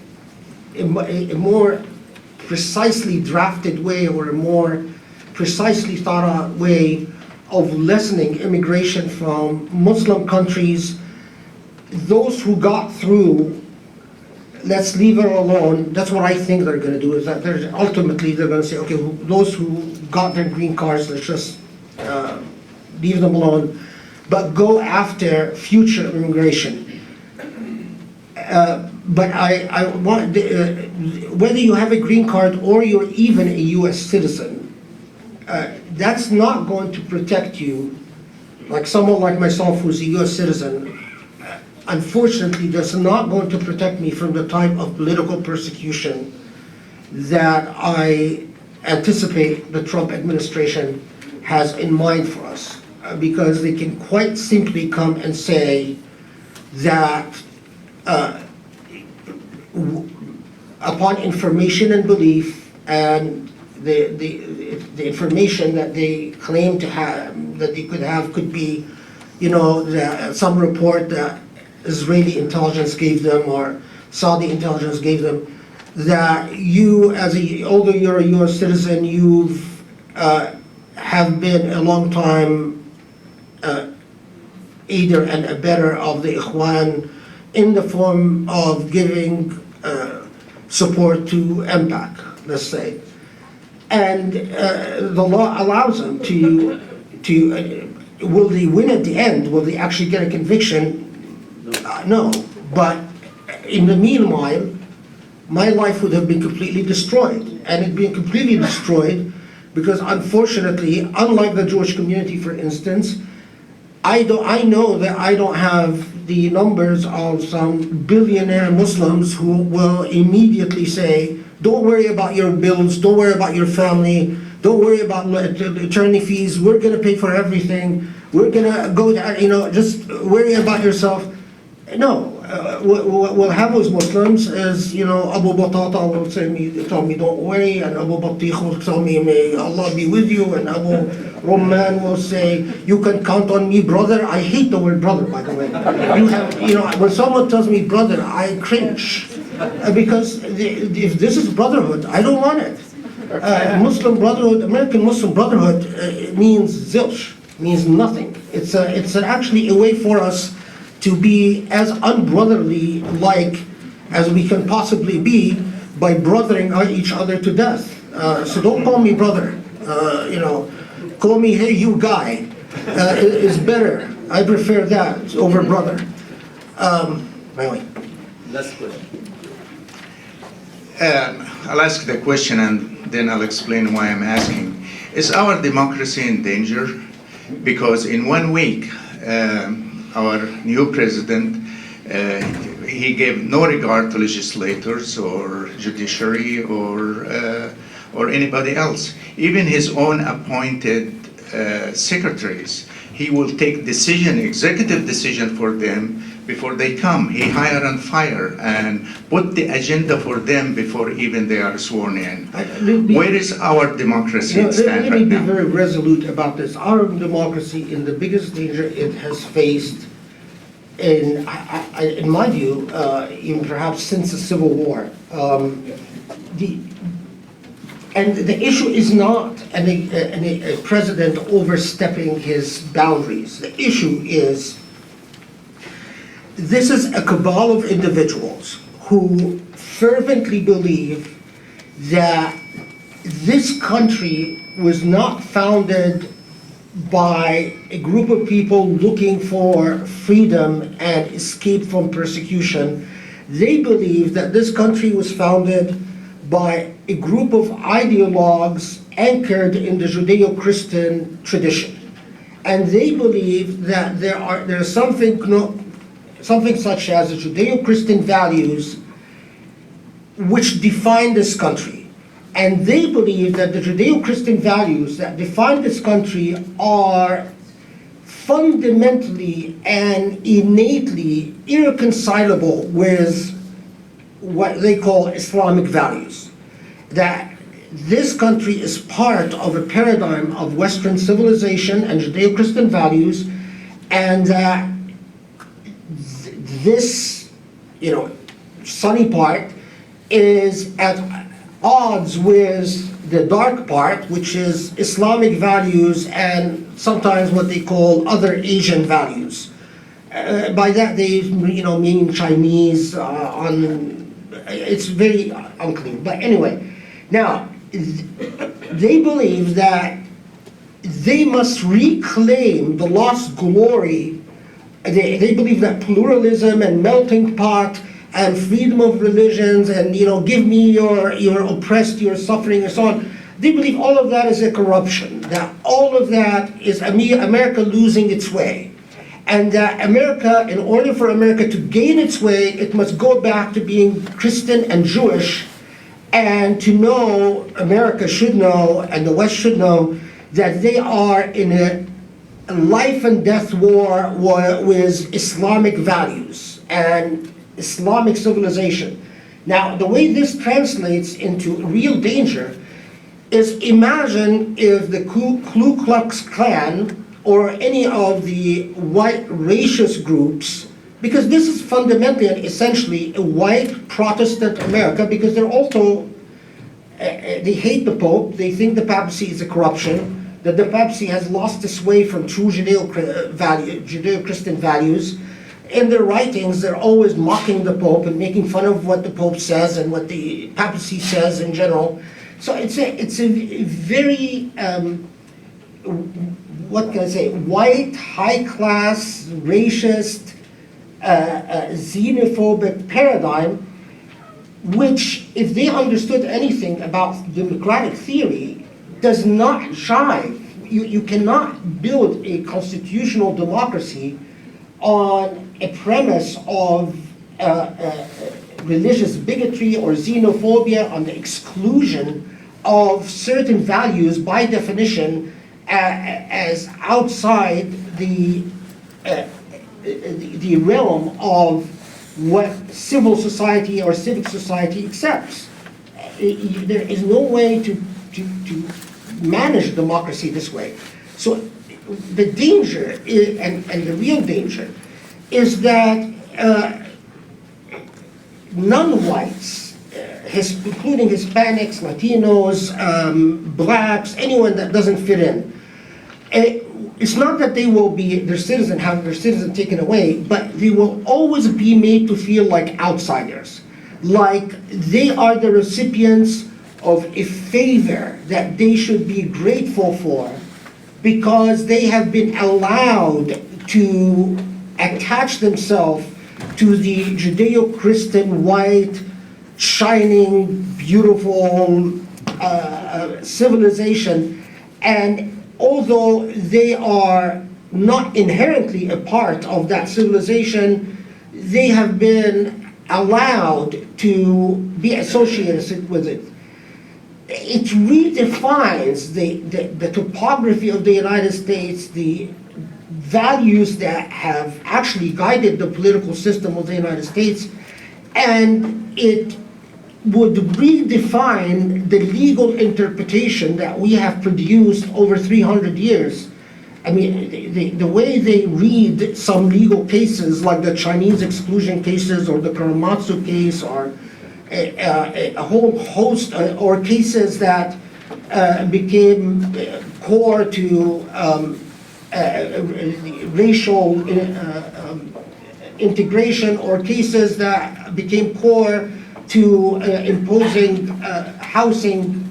a more precisely drafted way, or a more precisely thought out way of lessening immigration from Muslim countries. Those who got through, let's leave it alone. That's what I think they're going to do, is that ultimately they're going to say, okay, those who got their green cards, let's just leave them alone, but go after future immigration. But I want, whether you have a green card or you're even a US citizen, that's not going to protect you. Like someone like myself who's a US citizen, unfortunately, that's not going to protect me from the type of political persecution that I anticipate the Trump administration has in mind for us. Because they can quite simply come and say that upon information and belief, and the information that they claim to have, that they could be, some report that Israeli intelligence gave them or Saudi intelligence gave them, that you, although you're a US citizen, you've have been a long time aider and abettor of the Ikhwan in the form of giving support to MPAC, let's say. And the law allows them to will they win at the end? Will they actually get a conviction? No. But in the meanwhile, my life would have been completely destroyed. And it'd been completely destroyed because, unfortunately, unlike the Jewish community, for instance, I know that I don't have the numbers of some billionaire Muslims who will immediately say, don't worry about your bills, don't worry about your family, don't worry about attorney fees, we're going to pay for everything, we're going to go, just worry about yourself. No, what we'll have as Muslims is, Abu Batata will tell me don't worry, and Abu Batikh will tell me may Allah be with you, and Abu Roman will say you can count on me, brother. I hate the word brother, by the way. When someone tells me brother, I cringe, because if this is brotherhood, I don't want it. Muslim Brotherhood, American Muslim Brotherhood means zilch, means nothing. It's actually a way for us to be as unbrotherly like as we can possibly be by brothering each other to death. So don't call me brother, call me hey you guy, is better. I prefer that over brother. Anyway. Last question. I'll ask the question and then I'll explain why I'm asking. Is our democracy in danger? Because in 1 week, our new president, he gave no regard to legislators or judiciary or anybody else. Even his own appointed secretaries, he will take executive decision for them before they come. He hire and fire and put the agenda for them before even they are sworn in. Where is our democracy stand right now? Let me be very resolute about this. Our democracy, in the biggest danger it has faced in my view, even perhaps since the Civil War. And the issue is not a president overstepping his boundaries. The issue is, this is a cabal of individuals who fervently believe that this country was not founded by a group of people looking for freedom and escape from persecution. They believe that this country was founded by a group of ideologues anchored in the Judeo-Christian tradition. And they believe that there's something such as the Judeo-Christian values which define this country. And they believe that the Judeo-Christian values that define this country are fundamentally and innately irreconcilable with what they call Islamic values. That this country is part of a paradigm of Western civilization and Judeo-Christian values, and that this, sunny part is at odds with the dark part, which is Islamic values and sometimes what they call other Asian values. By that they mean Chinese, it's very unclear. But anyway, now, they believe that they must reclaim the lost glory. They believe that pluralism and melting pot and freedom of religions and, give me your oppressed, your suffering, and so on. They believe all of that is a corruption, that all of that is America losing its way. And that America, in order for America to gain its way, it must go back to being Christian and Jewish, and to know, America should know, and the West should know, that they are in a life and death war with Islamic values and Islamic civilization. Now, the way this translates into real danger is, imagine if the Ku Klux Klan or any of the white racist groups, because this is fundamentally and essentially a white Protestant America, because they're also, they hate the Pope, they think the papacy is a corruption, that the papacy has lost its way from true Judeo-Christian values. In their writings, they're always mocking the Pope and making fun of what the Pope says and what the papacy says in general. So it's a very, what can I say, white, high-class, racist, xenophobic paradigm, which, if they understood anything about democratic theory, does not jive. You cannot build a constitutional democracy on a premise of religious bigotry or xenophobia, on the exclusion of certain values by definition as outside the realm of what civil society or civic society accepts. There is no way to manage democracy this way. So the danger is, and the real danger is that non-whites, including Hispanics, Latinos, blacks, anyone that doesn't fit in, it's not that they will be have their citizen taken away, but they will always be made to feel like outsiders, like they are the recipients of a favor that they should be grateful for because they have been allowed to attach themselves to the Judeo-Christian white, shining, beautiful civilization. And although they are not inherently a part of that civilization, they have been allowed to be associated with it. It redefines the topography of the United States, the values that have actually guided the political system of the United States, and it would redefine the legal interpretation that we have produced over 300 years I mean, the way they read some legal cases, like the Chinese exclusion cases or the Korematsu case, or a whole host, or cases that became core to racial integration, or cases that became core to imposing housing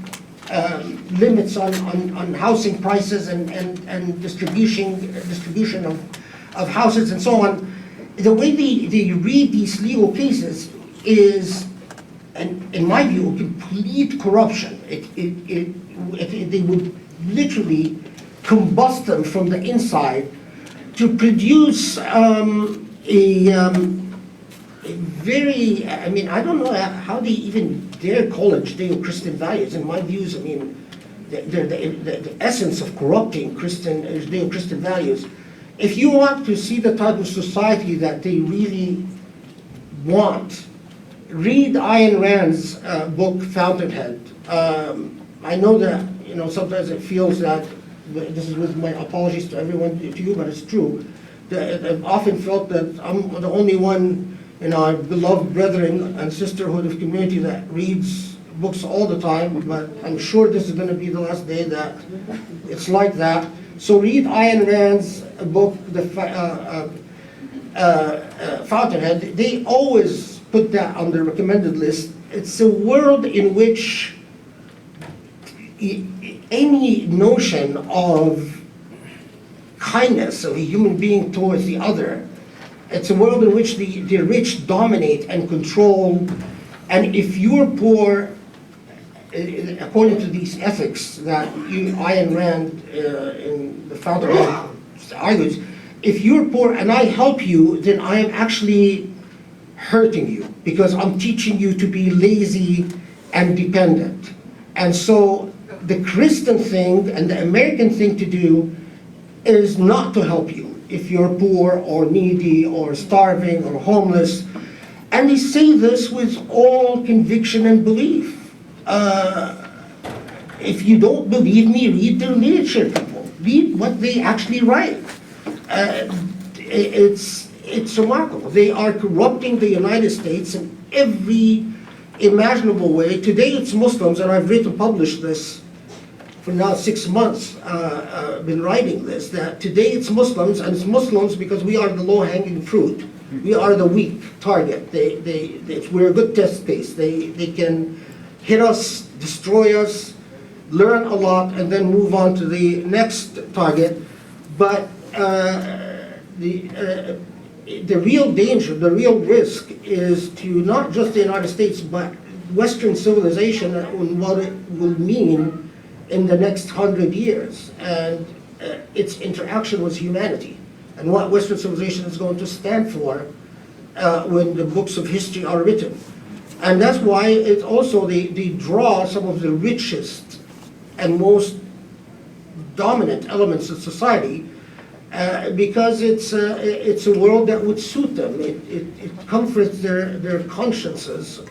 limits on housing prices and distribution of houses and so on. The way they read these legal cases is, and in my view, complete corruption. They would literally combust them from the inside to produce very, I mean, I don't know how they even dare call it Judeo-Christian values. In my views, I mean, they're the essence of corrupting Judeo-Christian values. If you want to see the type of society that they really want, read Ayn Rand's book, Fountainhead. I know that, you know, sometimes it feels that, this is with my apologies to everyone, to you, but it's true. I've often felt that I'm the only one in our beloved brethren and sisterhood of community that reads books all the time, but I'm sure this is going to be the last day that it's like that. So read Ayn Rand's book, Fountainhead. They always put that on the recommended list. It's a world in which any notion of kindness of a human being towards the other, it's a world in which the rich dominate and control, and if you're poor, according to these ethics that Ayn Rand in the Fountainhead argues, if you're poor and I help you, then I am actually hurting you, because I'm teaching you to be lazy and dependent. And so the Christian thing and the American thing to do is not to help you if you're poor or needy or starving or homeless. And they say this with all conviction and belief. If you don't believe me, read their literature, people. Read what they actually write. It's remarkable. They are corrupting the United States in every imaginable way. Today it's Muslims, and I've published this for now 6 months, been writing this, that today it's Muslims, and it's Muslims because we are the low-hanging fruit. We are the weak target. We're a good test case. They can hit us, destroy us, learn a lot, and then move on to the next target. But the real danger, the real risk is to not just the United States, but Western civilization and what it will mean in the next 100 years, and its interaction with humanity, and what Western civilization is going to stand for when the books of history are written. And that's why it's also, they draw some of the richest and most dominant elements of society, because it's a world that would suit them. It comforts their consciences.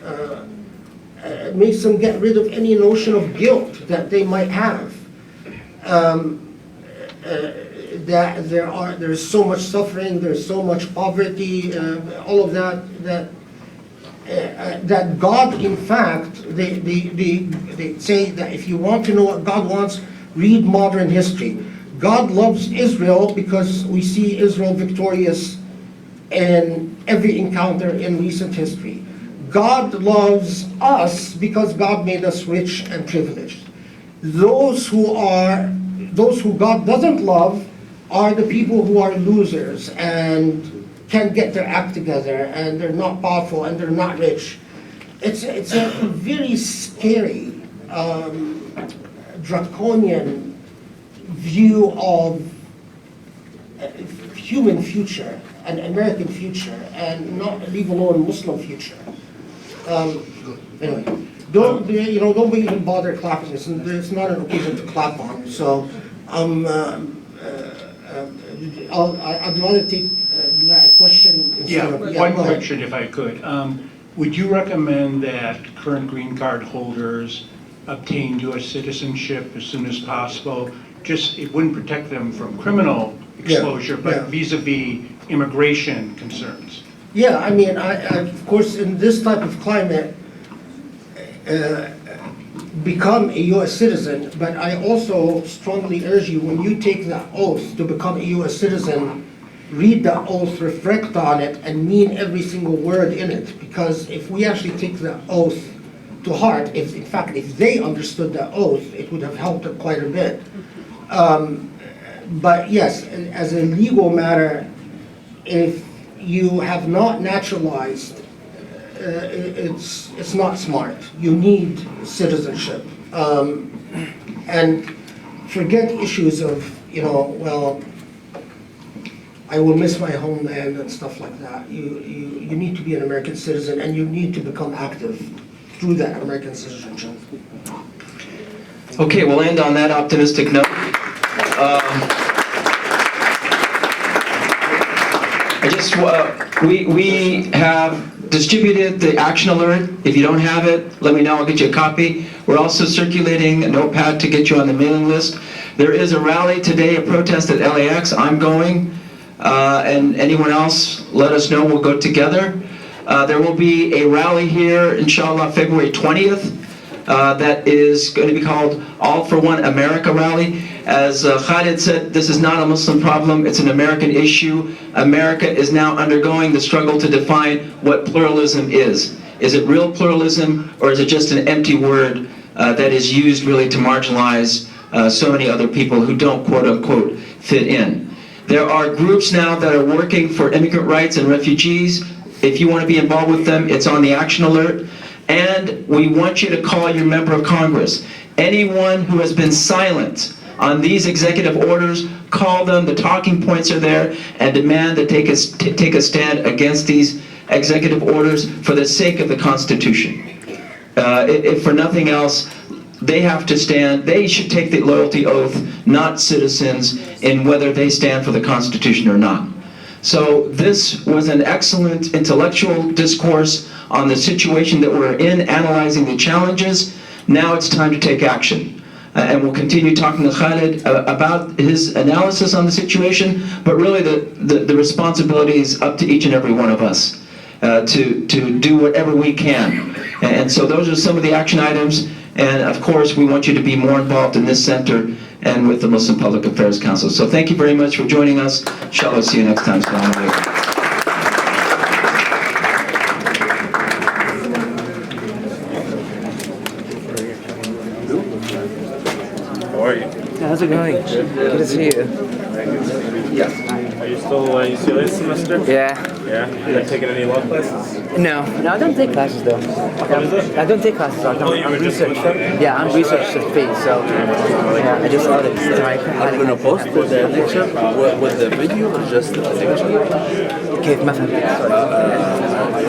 It makes them get rid of any notion of guilt that they might have. That there's so much suffering, there's so much poverty, all of that God, in fact, they say that if you want to know what God wants, read modern history. God loves Israel because we see Israel victorious in every encounter in recent history. God loves us because God made us rich and privileged. Those who God doesn't love are the people who are losers and can't get their act together, and they're not powerful, and they're not rich. It's a very scary, draconian view of human future, an American future, and not leave alone Muslim future. Anyway, don't even bother clapping. It's not an occasion to clap on. So I'd rather take a question instead of... One question if I could. Would you recommend that current green card holders obtain U.S. citizenship as soon as possible it wouldn't protect them from criminal exposure, Yeah. but vis-a-vis immigration concerns. Yeah, I mean, of course, in this type of climate, become a U.S. citizen, but I also strongly urge you, when you take the oath to become a U.S. citizen, read the oath, reflect on it, and mean every single word in it. Because if we actually take the oath to heart, in fact, if they understood the oath, it would have helped it quite a bit. But yes, as a legal matter, if you have not naturalized, it's not smart. You need citizenship. And forget issues of, well, I will miss my homeland and stuff like that. You need to be an American citizen, and you need to become active through that American citizenship. Okay, we'll end on that optimistic note. We have distributed the action alert. If you don't have it, let me know, I'll get you a copy. We're also circulating a notepad to get you on the mailing list. There is a rally today, a protest at LAX. I'm going, and anyone else, let us know, we'll go together. There will be a rally here, inshallah, February 20th. That is going to be called All for One America Rally. As Khaled said, this is not a Muslim problem, it's an American issue. America is now undergoing the struggle to define what pluralism is. Is it real pluralism, or is it just an empty word that is used really to marginalize so many other people who don't, quote unquote, fit in? There are groups now that are working for immigrant rights and refugees. If you want to be involved with them, it's on the action alert. And we want you to call your member of Congress. Anyone who has been silent on these executive orders, call them, the talking points are there, and demand that take a stand against these executive orders for the sake of the Constitution. If for nothing else, they have to stand, they should take the loyalty oath, not citizens, in whether they stand for the Constitution or not. So this was an excellent intellectual discourse on the situation that we're in, analyzing the challenges. Now it's time to take action. And we'll continue talking to Khaled about his analysis on the situation, but really the responsibility is up to each and every one of us to do whatever we can. And so those are some of the action items, and of course we want you to be more involved in this center and with the Muslim Public Affairs Council. So thank you very much for joining us. Inshallah, see you next time. Assalamu alaikum. How's it going? Good to see you. Yeah. Are you still UCLA semester? Yeah. Yeah? You haven't taken any law classes? No, I don't take classes though. What is it? I don't take classes. I'm research. Yeah, I'm research phase, so yeah, I just love it. So I'm going to post the lecture with the video or just the lecture? كيف ما فهمت؟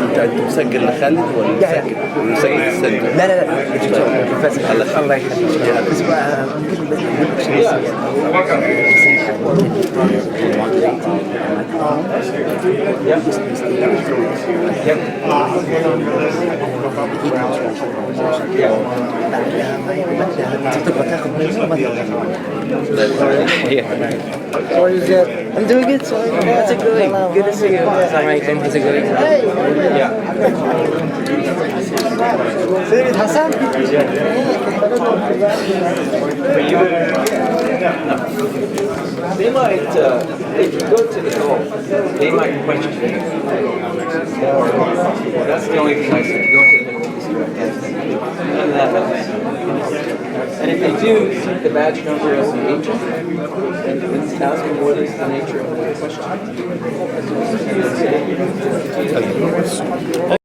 انت مسجل لخالد ولا مسجل للسنتر؟ لا لا لا دكتور بروفيسور الله يخليك بس I'm doing good, so how's it going? Good to see you. Assalamualaikum, how's it going? Yeah. David Hassan? They might, if you go to the Gulf, they might question you. That's the only thing I say. Go to the Middle East or Afghanistan. None of that matters. And if they do seek the badge number as an agent, then ask them what is the nature of the question.